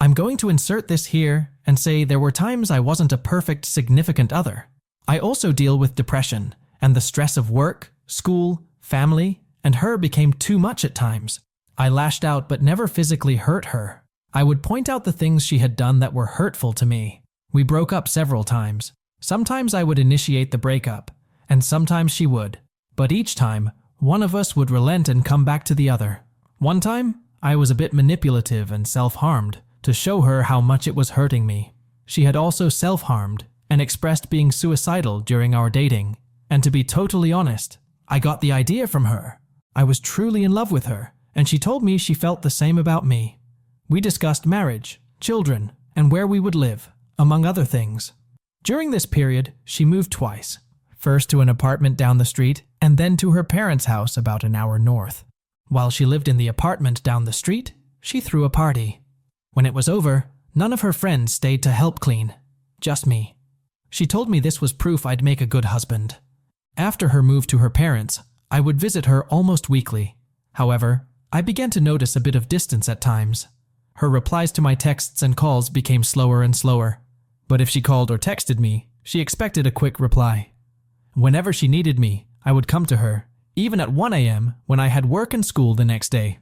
I'm going to insert this here and say there were times I wasn't a perfect significant other. I also deal with depression, and the stress of work, school, family, and her became too much at times. I lashed out but never physically hurt her. I would point out the things she had done that were hurtful to me. We broke up several times. Sometimes I would initiate the breakup, and sometimes she would. But each time, one of us would relent and come back to the other. One time, I was a bit manipulative and self-harmed to show her how much it was hurting me. She had also self-harmed and expressed being suicidal during our dating. And to be totally honest, I got the idea from her. I was truly in love with her, and she told me she felt the same about me. We discussed marriage, children, and where we would live, among other things. During this period, she moved twice, first to an apartment down the street and then to her parents' house about an hour north. While she lived in the apartment down the street, she threw a party. When it was over, none of her friends stayed to help clean, just me. She told me this was proof I'd make a good husband. After her move to her parents, I would visit her almost weekly. However, I began to notice a bit of distance at times. Her replies to my texts and calls became slower and slower. But if she called or texted me, she expected a quick reply. Whenever she needed me, I would come to her, even at 1 a.m. when I had work and school the next day.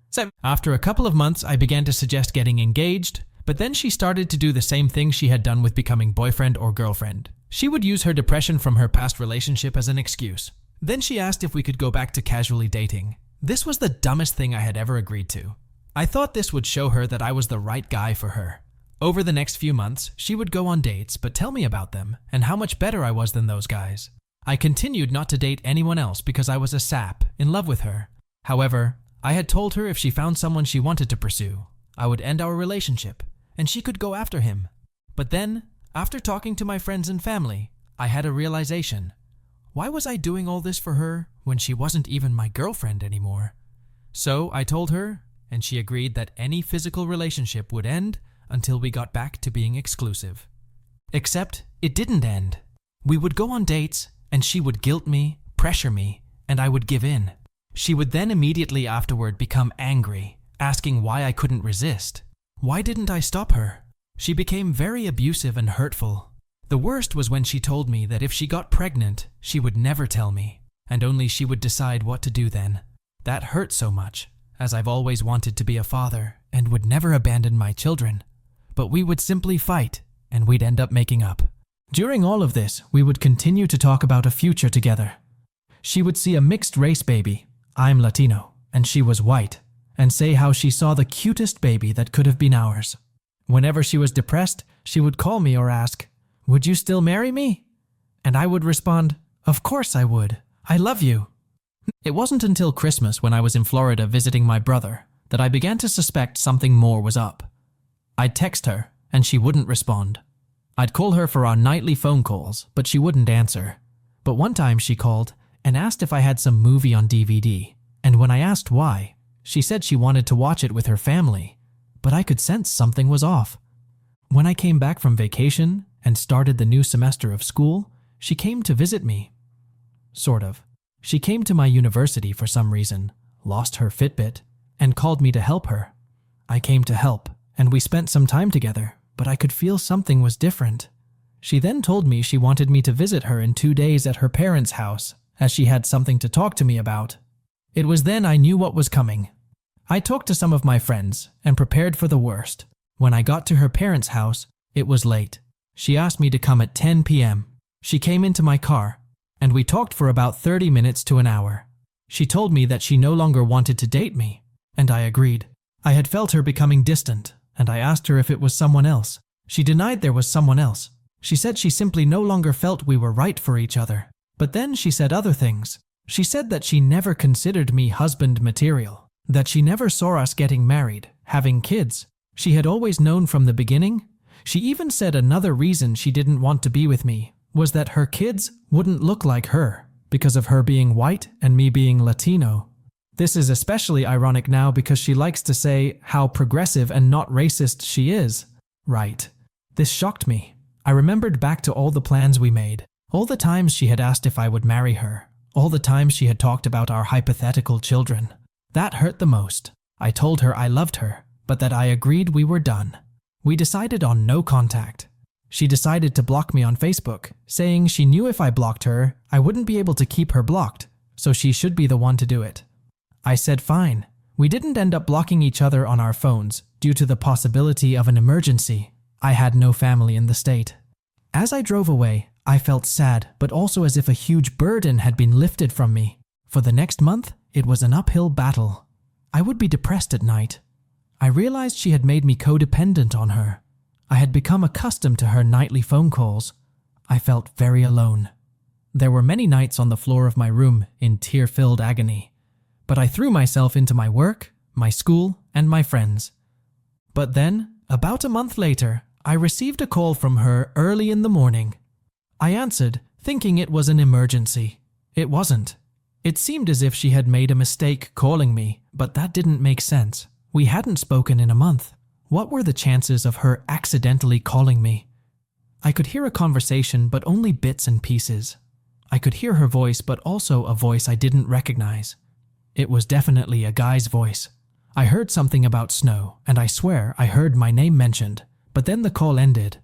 So, after a couple of months, I began to suggest getting engaged, but then she started to do the same thing she had done with becoming boyfriend or girlfriend. She would use her depression from her past relationship as an excuse. Then she asked if we could go back to casually dating. This was the dumbest thing I had ever agreed to. I thought this would show her that I was the right guy for her. Over the next few months, she would go on dates but tell me about them and how much better I was than those guys. I continued not to date anyone else because I was a sap, in love with her. However, I had told her if she found someone she wanted to pursue, I would end our relationship, and she could go after him. But then, after talking to my friends and family, I had a realization. Why was I doing all this for her when she wasn't even my girlfriend anymore? So I told her, and she agreed that any physical relationship would end until we got back to being exclusive. Except it didn't end. We would go on dates, and she would guilt me, pressure me, and I would give in. She would then immediately afterward become angry, asking why I couldn't resist. Why didn't I stop her? She became very abusive and hurtful. The worst was when she told me that if she got pregnant, she would never tell me, and only she would decide what to do then. That hurt so much, as I've always wanted to be a father and would never abandon my children. But we would simply fight, and we'd end up making up. During all of this, we would continue to talk about a future together. She would see a mixed-race baby, I'm Latino, and she was white, and say how she saw the cutest baby that could have been ours. Whenever she was depressed, she would call me or ask, "Would you still marry me?" And I would respond, "Of course I would. I love you." It wasn't until Christmas when I was in Florida visiting my brother that I began to suspect something more was up. I'd text her, and she wouldn't respond. I'd call her for our nightly phone calls, but she wouldn't answer. But one time she called and asked if I had some movie on DVD, and when I asked why, she said she wanted to watch it with her family, but I could sense something was off. When I came back from vacation and started the new semester of school, she came to visit me. Sort of. She came to my university for some reason, lost her Fitbit, and called me to help her. I came to help, and we spent some time together, but I could feel something was different. She then told me she wanted me to visit her in 2 days at her parents' house, as she had something to talk to me about. It was then I knew what was coming. I talked to some of my friends and prepared for the worst. When I got to her parents' house, it was late. She asked me to come at 10 p.m. She came into my car, and we talked for about 30 minutes to an hour. She told me that she no longer wanted to date me, and I agreed. I had felt her becoming distant, and I asked her if it was someone else. She denied there was someone else. She said she simply no longer felt we were right for each other. But then she said other things. She said that she never considered me husband material, that she never saw us getting married, having kids. She had always known from the beginning. She even said another reason she didn't want to be with me was that her kids wouldn't look like her because of her being white and me being Latino. This is especially ironic now because she likes to say how progressive and not racist she is. Right. This shocked me. I remembered back to all the plans we made, all the times she had asked if I would marry her, all the times she had talked about our hypothetical children. That hurt the most. I told her I loved her, but that I agreed we were done. We decided on no contact. She decided to block me on Facebook, saying she knew if I blocked her, I wouldn't be able to keep her blocked, so she should be the one to do it. I said fine. We didn't end up blocking each other on our phones due to the possibility of an emergency. I had no family in the state. As I drove away, I felt sad, but also as if a huge burden had been lifted from me. For the next month, it was an uphill battle. I would be depressed at night. I realized she had made me codependent on her. I had become accustomed to her nightly phone calls. I felt very alone. There were many nights on the floor of my room in tear-filled agony. But I threw myself into my work, my school, and my friends. But then, about a month later, I received a call from her early in the morning. I answered, thinking it was an emergency. It wasn't. It seemed as if she had made a mistake calling me, but that didn't make sense. We hadn't spoken in a month. What were the chances of her accidentally calling me? I could hear a conversation, but only bits and pieces. I could hear her voice, but also a voice I didn't recognize. It was definitely a guy's voice. I heard something about snow, and I swear I heard my name mentioned, but then the call ended.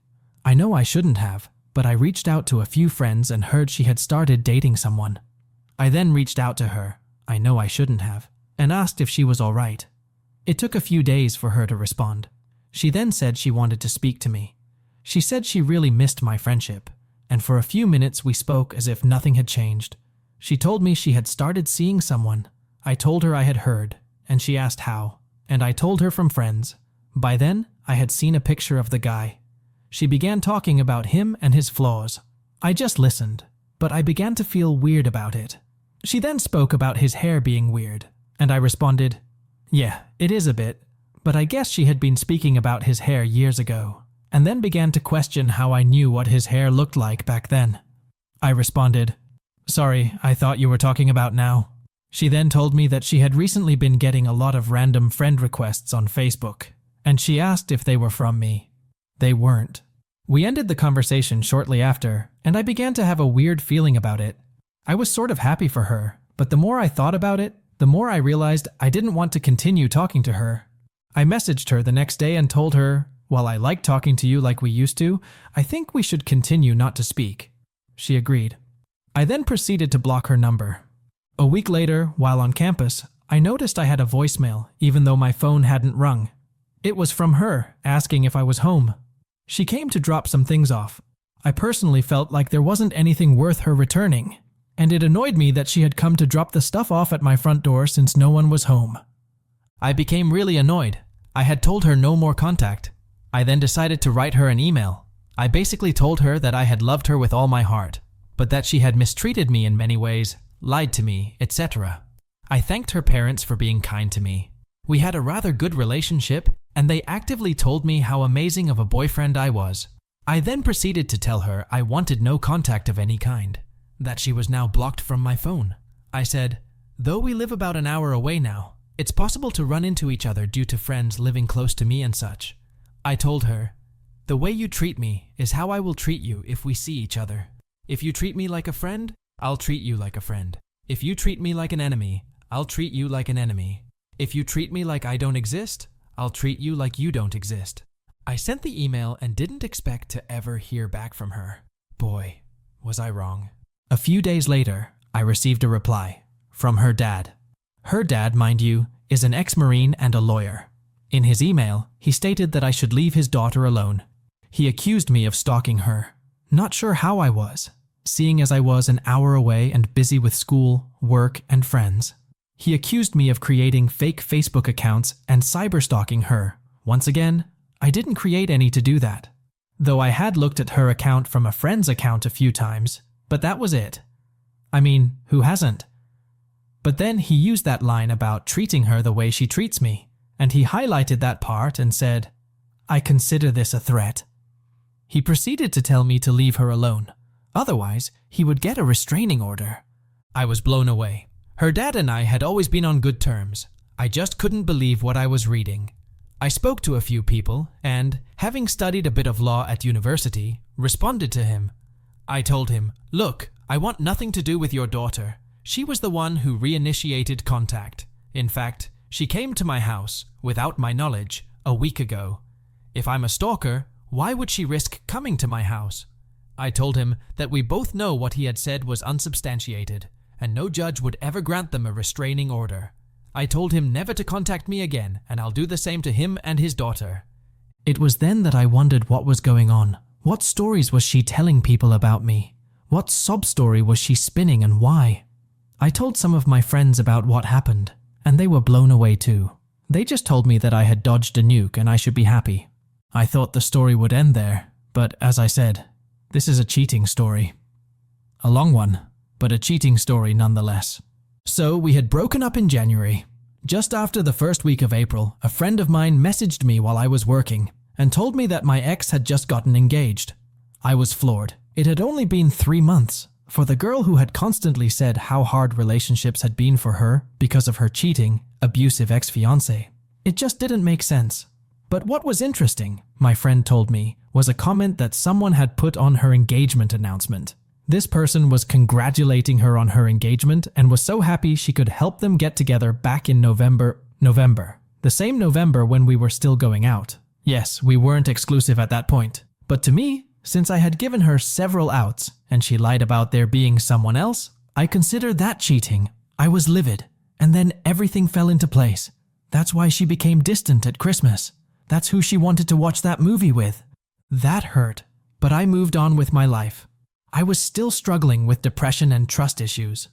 I know I shouldn't have, but I reached out to a few friends and heard she had started dating someone. I then reached out to her, I know I shouldn't have, and asked if she was all right. It took a few days for her to respond. She then said she wanted to speak to me. She said she really missed my friendship, and for a few minutes we spoke as if nothing had changed. She told me she had started seeing someone. I told her I had heard, and she asked how, and I told her from friends. By then, I had seen a picture of the guy. She began talking about him and his flaws. I just listened, but I began to feel weird about it. She then spoke about his hair being weird, and I responded, "Yeah, it is a bit," but I guess she had been speaking about his hair years ago, and then began to question how I knew what his hair looked like back then. I responded, "Sorry, I thought you were talking about now." She then told me that she had recently been getting a lot of random friend requests on Facebook, and she asked if they were from me. They weren't. We ended the conversation shortly after, and I began to have a weird feeling about it. I was sort of happy for her, but the more I thought about it, the more I realized I didn't want to continue talking to her. I messaged her the next day and told her, "While I like talking to you like we used to, I think we should continue not to speak." She agreed. I then proceeded to block her number. A week later, while on campus, I noticed I had a voicemail, even though my phone hadn't rung. It was from her, asking if I was home. She came to drop some things off. I personally felt like there wasn't anything worth her returning, and it annoyed me that she had come to drop the stuff off at my front door since no one was home. I became really annoyed. I had told her no more contact. I then decided to write her an email. I basically told her that I had loved her with all my heart, but that she had mistreated me in many ways, lied to me, etc. I thanked her parents for being kind to me. We had a rather good relationship, and they actively told me how amazing of a boyfriend I was. I then proceeded to tell her I wanted no contact of any kind, that she was now blocked from my phone. I said, "Though we live about an hour away now, it's possible to run into each other due to friends living close to me and such." I told her, "The way you treat me is how I will treat you if we see each other. If you treat me like a friend, I'll treat you like a friend. If you treat me like an enemy, I'll treat you like an enemy. If you treat me like I don't exist, I'll treat you like you don't exist." I sent the email and didn't expect to ever hear back from her. Boy, was I wrong. A few days later, I received a reply from her dad. Her dad, mind you, is an ex-Marine and a lawyer. In his email, he stated that I should leave his daughter alone. He accused me of stalking her. Not sure how I was, seeing as I was an hour away and busy with school, work, and friends. He accused me of creating fake Facebook accounts and cyberstalking her. Once again, I didn't create any to do that, though I had looked at her account from a friend's account a few times, but that was it. I mean, who hasn't? But then he used that line about treating her the way she treats me, and he highlighted that part and said, "I consider this a threat." He proceeded to tell me to leave her alone. Otherwise, he would get a restraining order. I was blown away. Her dad and I had always been on good terms. I just couldn't believe what I was reading. I spoke to a few people and, having studied a bit of law at university, responded to him. I told him, "Look, I want nothing to do with your daughter. She was the one who reinitiated contact. In fact, she came to my house, without my knowledge, a week ago. If I'm a stalker, why would she risk coming to my house?" I told him that we both know what he had said was unsubstantiated, and no judge would ever grant them a restraining order. I told him never to contact me again, and I'll do the same to him and his daughter. It was then that I wondered what was going on. What stories was she telling people about me? What sob story was she spinning and why? I told some of my friends about what happened, and they were blown away too. They just told me that I had dodged a nuke and I should be happy. I thought the story would end there, but as I said, this is a cheating story. A long one, but a cheating story nonetheless. So we had broken up in January. Just after the first week of April, a friend of mine messaged me while I was working and told me that my ex had just gotten engaged. I was floored. It had only been 3 months. For the girl who had constantly said how hard relationships had been for her because of her cheating, abusive ex-fiancé. It just didn't make sense. But what was interesting, my friend told me, was a comment that someone had put on her engagement announcement. This person was congratulating her on her engagement and was so happy she could help them get together back in November. The same November when we were still going out. Yes, we weren't exclusive at that point. But to me, since I had given her several outs and she lied about there being someone else, I considered that cheating. I was livid. And then everything fell into place. That's why she became distant at Christmas. That's who she wanted to watch that movie with. That hurt. But I moved on with my life. I was still struggling with depression and trust issues.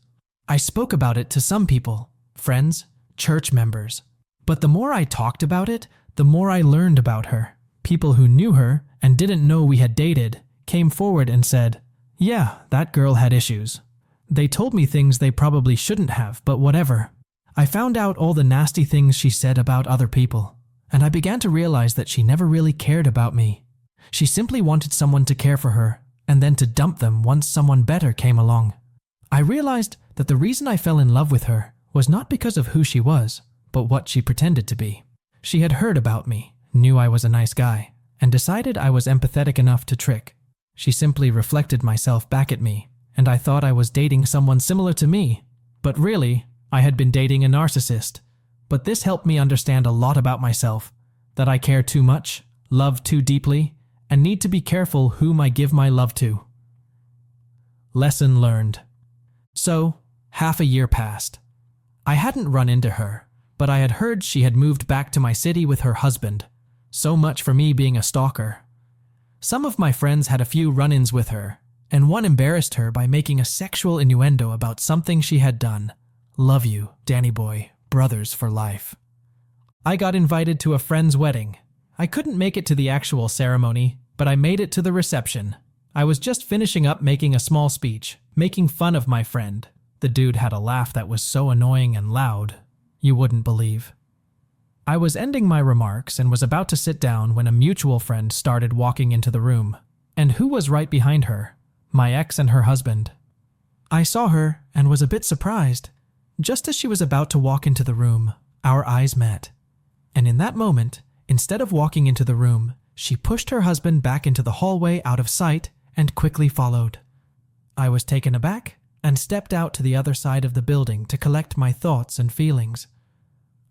I spoke about it to some people, friends, church members. But the more I talked about it, the more I learned about her. People who knew her and didn't know we had dated came forward and said, "Yeah, that girl had issues." They told me things they probably shouldn't have, but whatever. I found out all the nasty things she said about other people, and I began to realize that she never really cared about me. She simply wanted someone to care for her, and then to dump them once someone better came along. I realized that the reason I fell in love with her was not because of who she was, but what she pretended to be. She had heard about me, knew I was a nice guy, and decided I was empathetic enough to trick. She simply reflected myself back at me, and I thought I was dating someone similar to me. But really, I had been dating a narcissist. But this helped me understand a lot about myself, that I care too much, love too deeply, and need to be careful whom I give my love to. Lesson learned. So, half a year passed. I hadn't run into her, but I had heard she had moved back to my city with her husband. So much for me being a stalker. Some of my friends had a few run-ins with her, and one embarrassed her by making a sexual innuendo about something she had done. Love you, Danny boy, brothers for life. I got invited to a friend's wedding. I couldn't make it to the actual ceremony, but I made it to the reception. I was just finishing up making a small speech, making fun of my friend. The dude had a laugh that was so annoying and loud, you wouldn't believe. I was ending my remarks and was about to sit down when a mutual friend started walking into the room. And who was right behind her? My ex and her husband. I saw her and was a bit surprised. Just as she was about to walk into the room, our eyes met. And in that moment, instead of walking into the room, she pushed her husband back into the hallway out of sight and quickly followed. I was taken aback and stepped out to the other side of the building to collect my thoughts and feelings.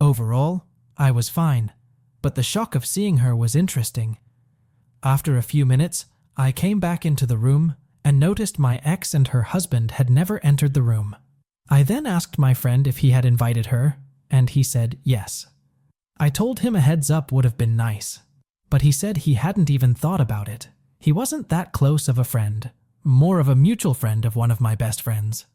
Overall, I was fine, but the shock of seeing her was interesting. After a few minutes, I came back into the room and noticed my ex and her husband had never entered the room. I then asked my friend if he had invited her, and he said yes. I told him a heads up would have been nice, but he said he hadn't even thought about it. He wasn't that close of a friend, more of a mutual friend of one of my best friends.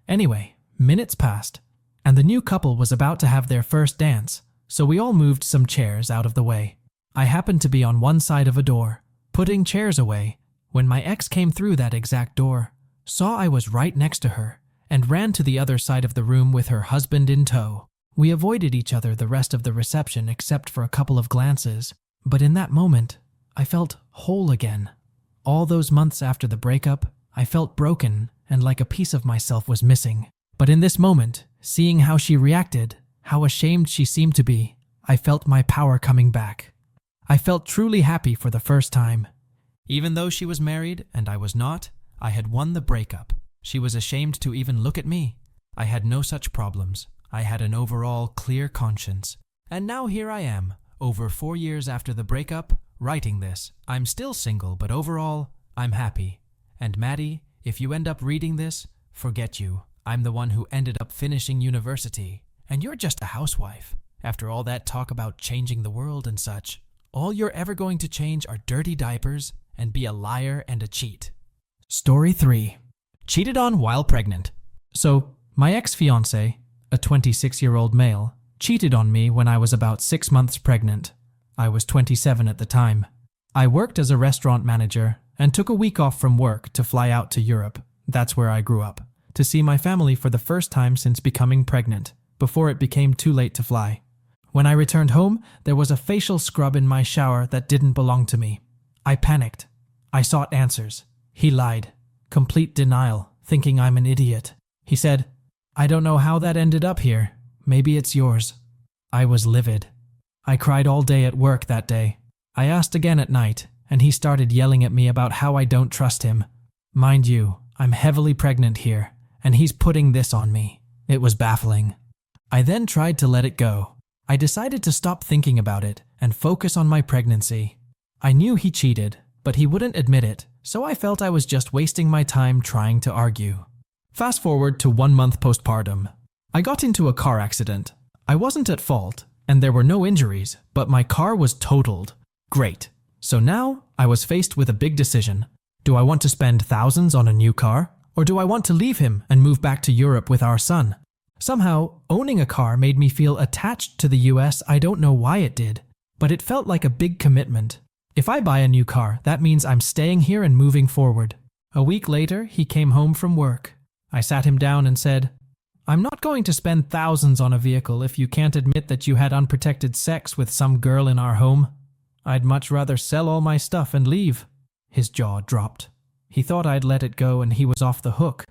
Anyway, minutes passed, and the new couple was about to have their first dance, so we all moved some chairs out of the way. I happened to be on one side of a door, putting chairs away, when my ex came through that exact door, saw I was right next to her, and ran to the other side of the room with her husband in tow. We avoided each other the rest of the reception except for a couple of glances, but in that moment, I felt whole again. All those months after the breakup, I felt broken and like a piece of myself was missing. But in this moment, seeing how she reacted, how ashamed she seemed to be, I felt my power coming back. I felt truly happy for the first time. Even though she was married and I was not, I had won the breakup. She was ashamed to even look at me. I had no such problems. I had an overall clear conscience. And now here I am, over 4 years after the breakup, writing this. I'm still single, but overall, I'm happy. And Maddie, if you end up reading this, forget you. I'm the one who ended up finishing university. And you're just a housewife. After all that talk about changing the world and such, all you're ever going to change are dirty diapers and be a liar and a cheat. Story 3. Cheated on while pregnant. So, my ex-fiancé, a 26-year-old male, cheated on me when I was about 6 months pregnant. I was 27 at the time. I worked as a restaurant manager and took a week off from work to fly out to Europe, that's where I grew up, to see my family for the first time since becoming pregnant, before it became too late to fly. When I returned home, there was a facial scrub in my shower that didn't belong to me. I panicked. I sought answers. He lied. Complete denial, thinking I'm an idiot. He said, "I don't know how that ended up here. Maybe it's yours." I was livid. I cried all day at work that day. I asked again at night, and he started yelling at me about how I don't trust him. Mind you, I'm heavily pregnant here, and he's putting this on me. It was baffling. I then tried to let it go. I decided to stop thinking about it and focus on my pregnancy. I knew he cheated, but he wouldn't admit it, so I felt I was just wasting my time trying to argue. Fast forward to 1 month postpartum. I got into a car accident. I wasn't at fault, and there were no injuries, but my car was totaled. Great. So now I was faced with a big decision. Do I want to spend thousands on a new car, or do I want to leave him and move back to Europe with our son? Somehow, owning a car made me feel attached to the US. I don't know why it did, but it felt like a big commitment. If I buy a new car, that means I'm staying here and moving forward. A week later, he came home from work. I sat him down and said, "I'm not going to spend thousands on a vehicle if you can't admit that you had unprotected sex with some girl in our home. I'd much rather sell all my stuff and leave." His jaw dropped. He thought I'd let it go and he was off the hook.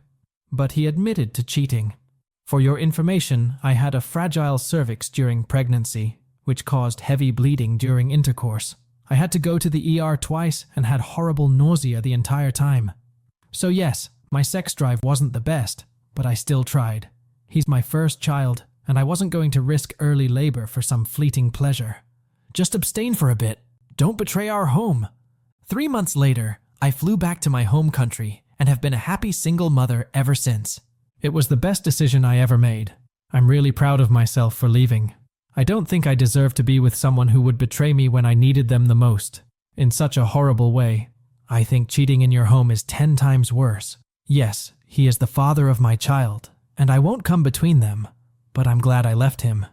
But he admitted to cheating. For your information, I had a fragile cervix during pregnancy, which caused heavy bleeding during intercourse. I had to go to the ER twice and had horrible nausea the entire time. So yes, my sex drive wasn't the best, but I still tried. He's my first child, and I wasn't going to risk early labor for some fleeting pleasure. Just abstain for a bit. Don't betray our home. 3 months later, I flew back to my home country and have been a happy single mother ever since. It was the best decision I ever made. I'm really proud of myself for leaving. I don't think I deserve to be with someone who would betray me when I needed them the most, in such a horrible way. I think cheating in your home is 10 times worse. Yes, he is the father of my child, and I won't come between them, but I'm glad I left him.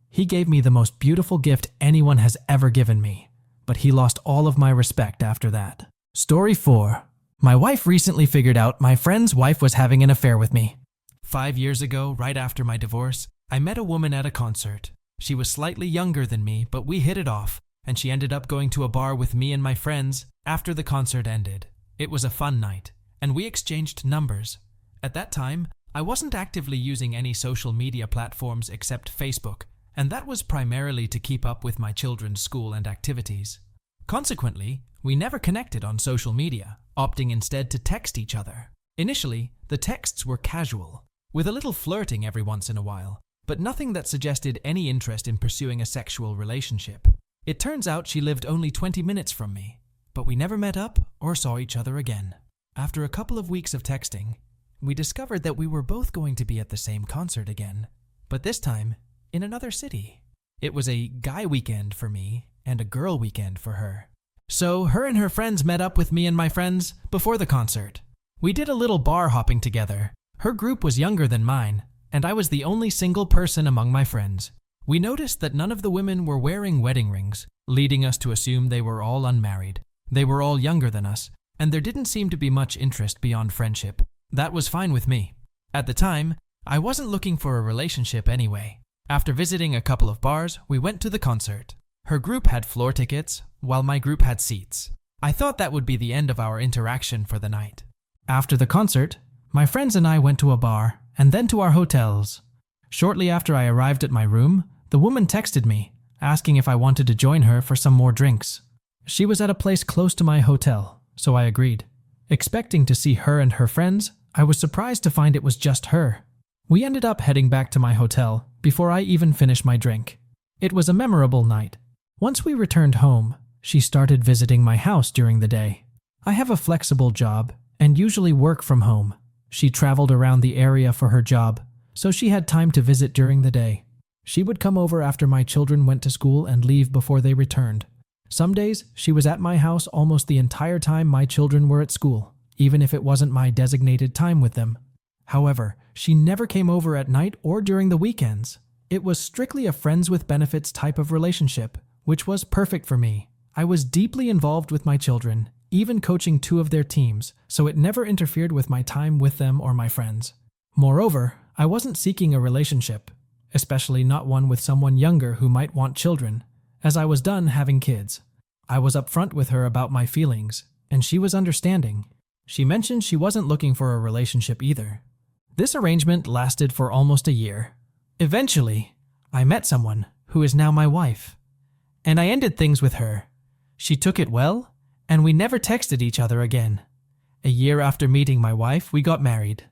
He gave me the most beautiful gift anyone has ever given me, but he lost all of my respect after that. Story 4. My wife recently figured out my friend's wife was having an affair with me. 5 years ago, right after my divorce, I met a woman at a concert. She was slightly younger than me, but we hit it off, and she ended up going to a bar with me and my friends after the concert ended. It was a fun night, and we exchanged numbers. At that time, I wasn't actively using any social media platforms except Facebook, and that was primarily to keep up with my children's school and activities. Consequently, we never connected on social media, opting instead to text each other. Initially, the texts were casual, with a little flirting every once in a while, but nothing that suggested any interest in pursuing a sexual relationship. It turns out she lived only 20 minutes from me, but we never met up or saw each other again. After a couple of weeks of texting, we discovered that we were both going to be at the same concert again, but this time in another city. It was a guy weekend for me and a girl weekend for her. So her and her friends met up with me and my friends before the concert. We did a little bar hopping together. Her group was younger than mine, and I was the only single person among my friends. We noticed that none of the women were wearing wedding rings, leading us to assume they were all unmarried. They were all younger than us, and there didn't seem to be much interest beyond friendship. That was fine with me. At the time, I wasn't looking for a relationship anyway. After visiting a couple of bars, we went to the concert. Her group had floor tickets, while my group had seats. I thought that would be the end of our interaction for the night. After the concert, my friends and I went to a bar, and then to our hotels. Shortly after I arrived at my room, the woman texted me, asking if I wanted to join her for some more drinks. She was at a place close to my hotel, so I agreed. Expecting to see her and her friends, I was surprised to find it was just her. We ended up heading back to my hotel before I even finished my drink. It was a memorable night. Once we returned home, she started visiting my house during the day. I have a flexible job and usually work from home. She traveled around the area for her job, so she had time to visit during the day. She would come over after my children went to school and leave before they returned. Some days, she was at my house almost the entire time my children were at school, even if it wasn't my designated time with them. However, she never came over at night or during the weekends. It was strictly a friends with benefits type of relationship, which was perfect for me. I was deeply involved with my children, even coaching 2 of their teams, so it never interfered with my time with them or my friends. Moreover, I wasn't seeking a relationship. especially not one with someone younger who might want children, as I was done having kids. I was upfront with her about my feelings, and she was understanding. She mentioned she wasn't looking for a relationship either. This arrangement lasted for almost a year. Eventually, I met someone who is now my wife, and I ended things with her. She took it well, and we never texted each other again. A year after meeting my wife, we got married.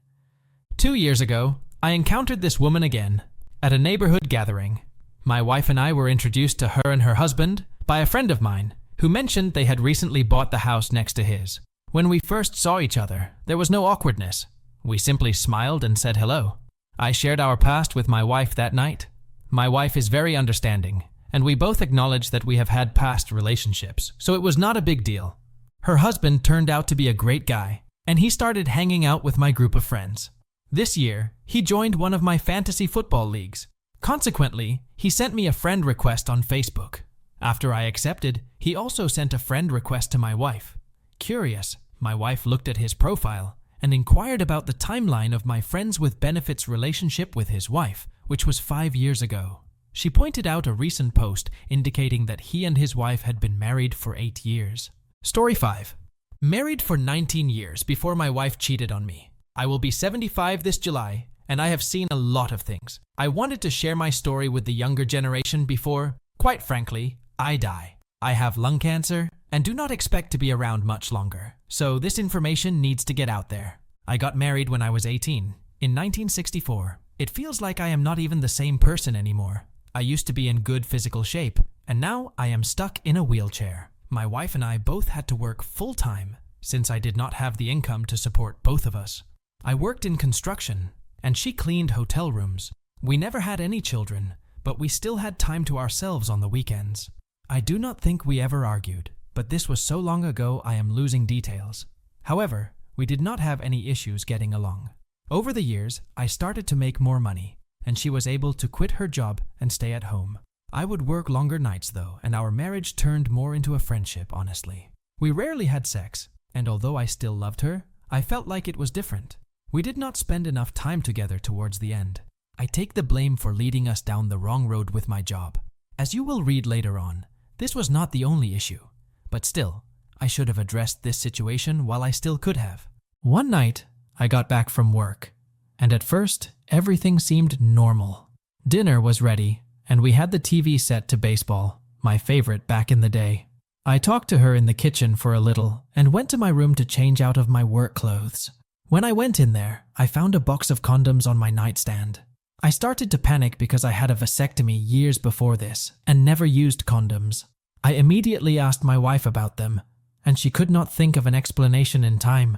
2 years ago, I encountered this woman again at a neighborhood gathering. My wife and I were introduced to her and her husband by a friend of mine who mentioned they had recently bought the house next to his. When we first saw each other, there was no awkwardness. We simply smiled and said hello. I shared our past with my wife that night. My wife is very understanding, and we both acknowledge that we have had past relationships, so it was not a big deal. Her husband turned out to be a great guy, and he started hanging out with my group of friends. This year, he joined one of my fantasy football leagues. Consequently, he sent me a friend request on Facebook. After I accepted, he also sent a friend request to my wife. Curious, my wife looked at his profile and inquired about the timeline of my friends with benefits relationship with his wife, which was 5 years ago. She pointed out a recent post indicating that he and his wife had been married for 8 years. Story 5. Married for 19 years before my wife cheated on me. I will be 75 this July, and I have seen a lot of things. I wanted to share my story with the younger generation before, quite frankly, I die. I have lung cancer and do not expect to be around much longer, so this information needs to get out there. I got married when I was 18, in 1964. It feels like I am not even the same person anymore. I used to be in good physical shape, and now I am stuck in a wheelchair. My wife and I both had to work full-time, since I did not have the income to support both of us. I worked in construction, and she cleaned hotel rooms. We never had any children, but we still had time to ourselves on the weekends. I do not think we ever argued, but this was so long ago I am losing details. However, we did not have any issues getting along. Over the years, I started to make more money, and she was able to quit her job and stay at home. I would work longer nights though, and our marriage turned more into a friendship, honestly. We rarely had sex, and although I still loved her, I felt like it was different. We did not spend enough time together towards the end. I take the blame for leading us down the wrong road with my job. As you will read later on, this was not the only issue, but still, I should have addressed this situation while I still could have. One night, I got back from work, and at first, everything seemed normal. Dinner was ready, and we had the TV set to baseball, my favorite back in the day. I talked to her in the kitchen for a little and went to my room to change out of my work clothes. When I went in there, I found a box of condoms on my nightstand. I started to panic because I had a vasectomy years before this and never used condoms. I immediately asked my wife about them, and she could not think of an explanation in time.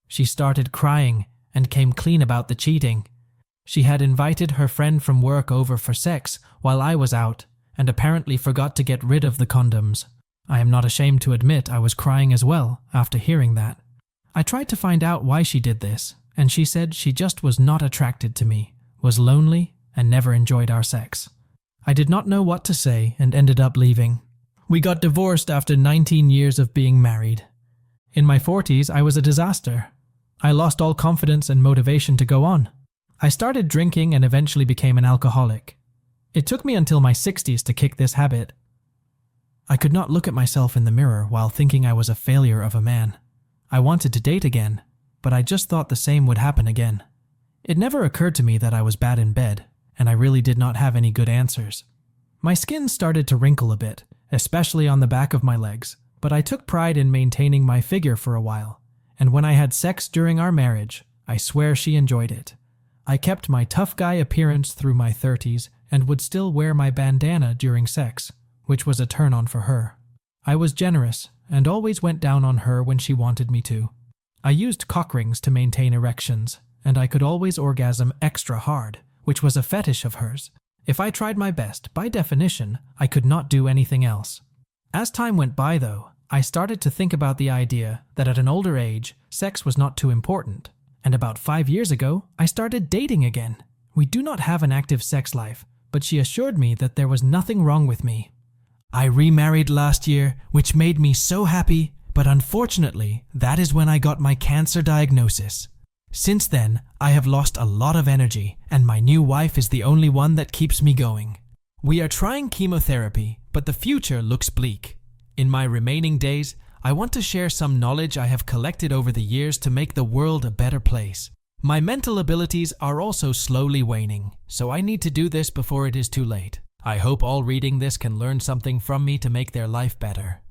She started crying and came clean about the cheating. She had invited her friend from work over for sex while I was out and apparently forgot to get rid of the condoms. I am not ashamed to admit I was crying as well after hearing that. I tried to find out why she did this, and she said she just was not attracted to me, was lonely, and never enjoyed our sex. I did not know what to say and ended up leaving. We got divorced after 19 years of being married. In my 40s, I was a disaster. I lost all confidence and motivation to go on. I started drinking and eventually became an alcoholic. It took me until my 60s to kick this habit. I could not look at myself in the mirror while thinking I was a failure of a man. I wanted to date again, but I just thought the same would happen again. It never occurred to me that I was bad in bed, and I really did not have any good answers. My skin started to wrinkle a bit, especially on the back of my legs, but I took pride in maintaining my figure for a while, and when I had sex during our marriage, I swear she enjoyed it. I kept my tough guy appearance through my 30s and would still wear my bandana during sex, which was a turn-on for her. I was generous and always went down on her when she wanted me to. I used cock rings to maintain erections, and I could always orgasm extra hard, which was a fetish of hers. If I tried my best, by definition, I could not do anything else. As time went by though, I started to think about the idea that at an older age, sex was not too important. And about 5 years ago, I started dating again. We do not have an active sex life, but she assured me that there was nothing wrong with me. I remarried last year, which made me so happy, but unfortunately, that is when I got my cancer diagnosis. Since then, I have lost a lot of energy, and my new wife is the only one that keeps me going. We are trying chemotherapy, but the future looks bleak. In my remaining days, I want to share some knowledge I have collected over the years to make the world a better place. My mental abilities are also slowly waning, so I need to do this before it is too late. I hope all reading this can learn something from me to make their life better.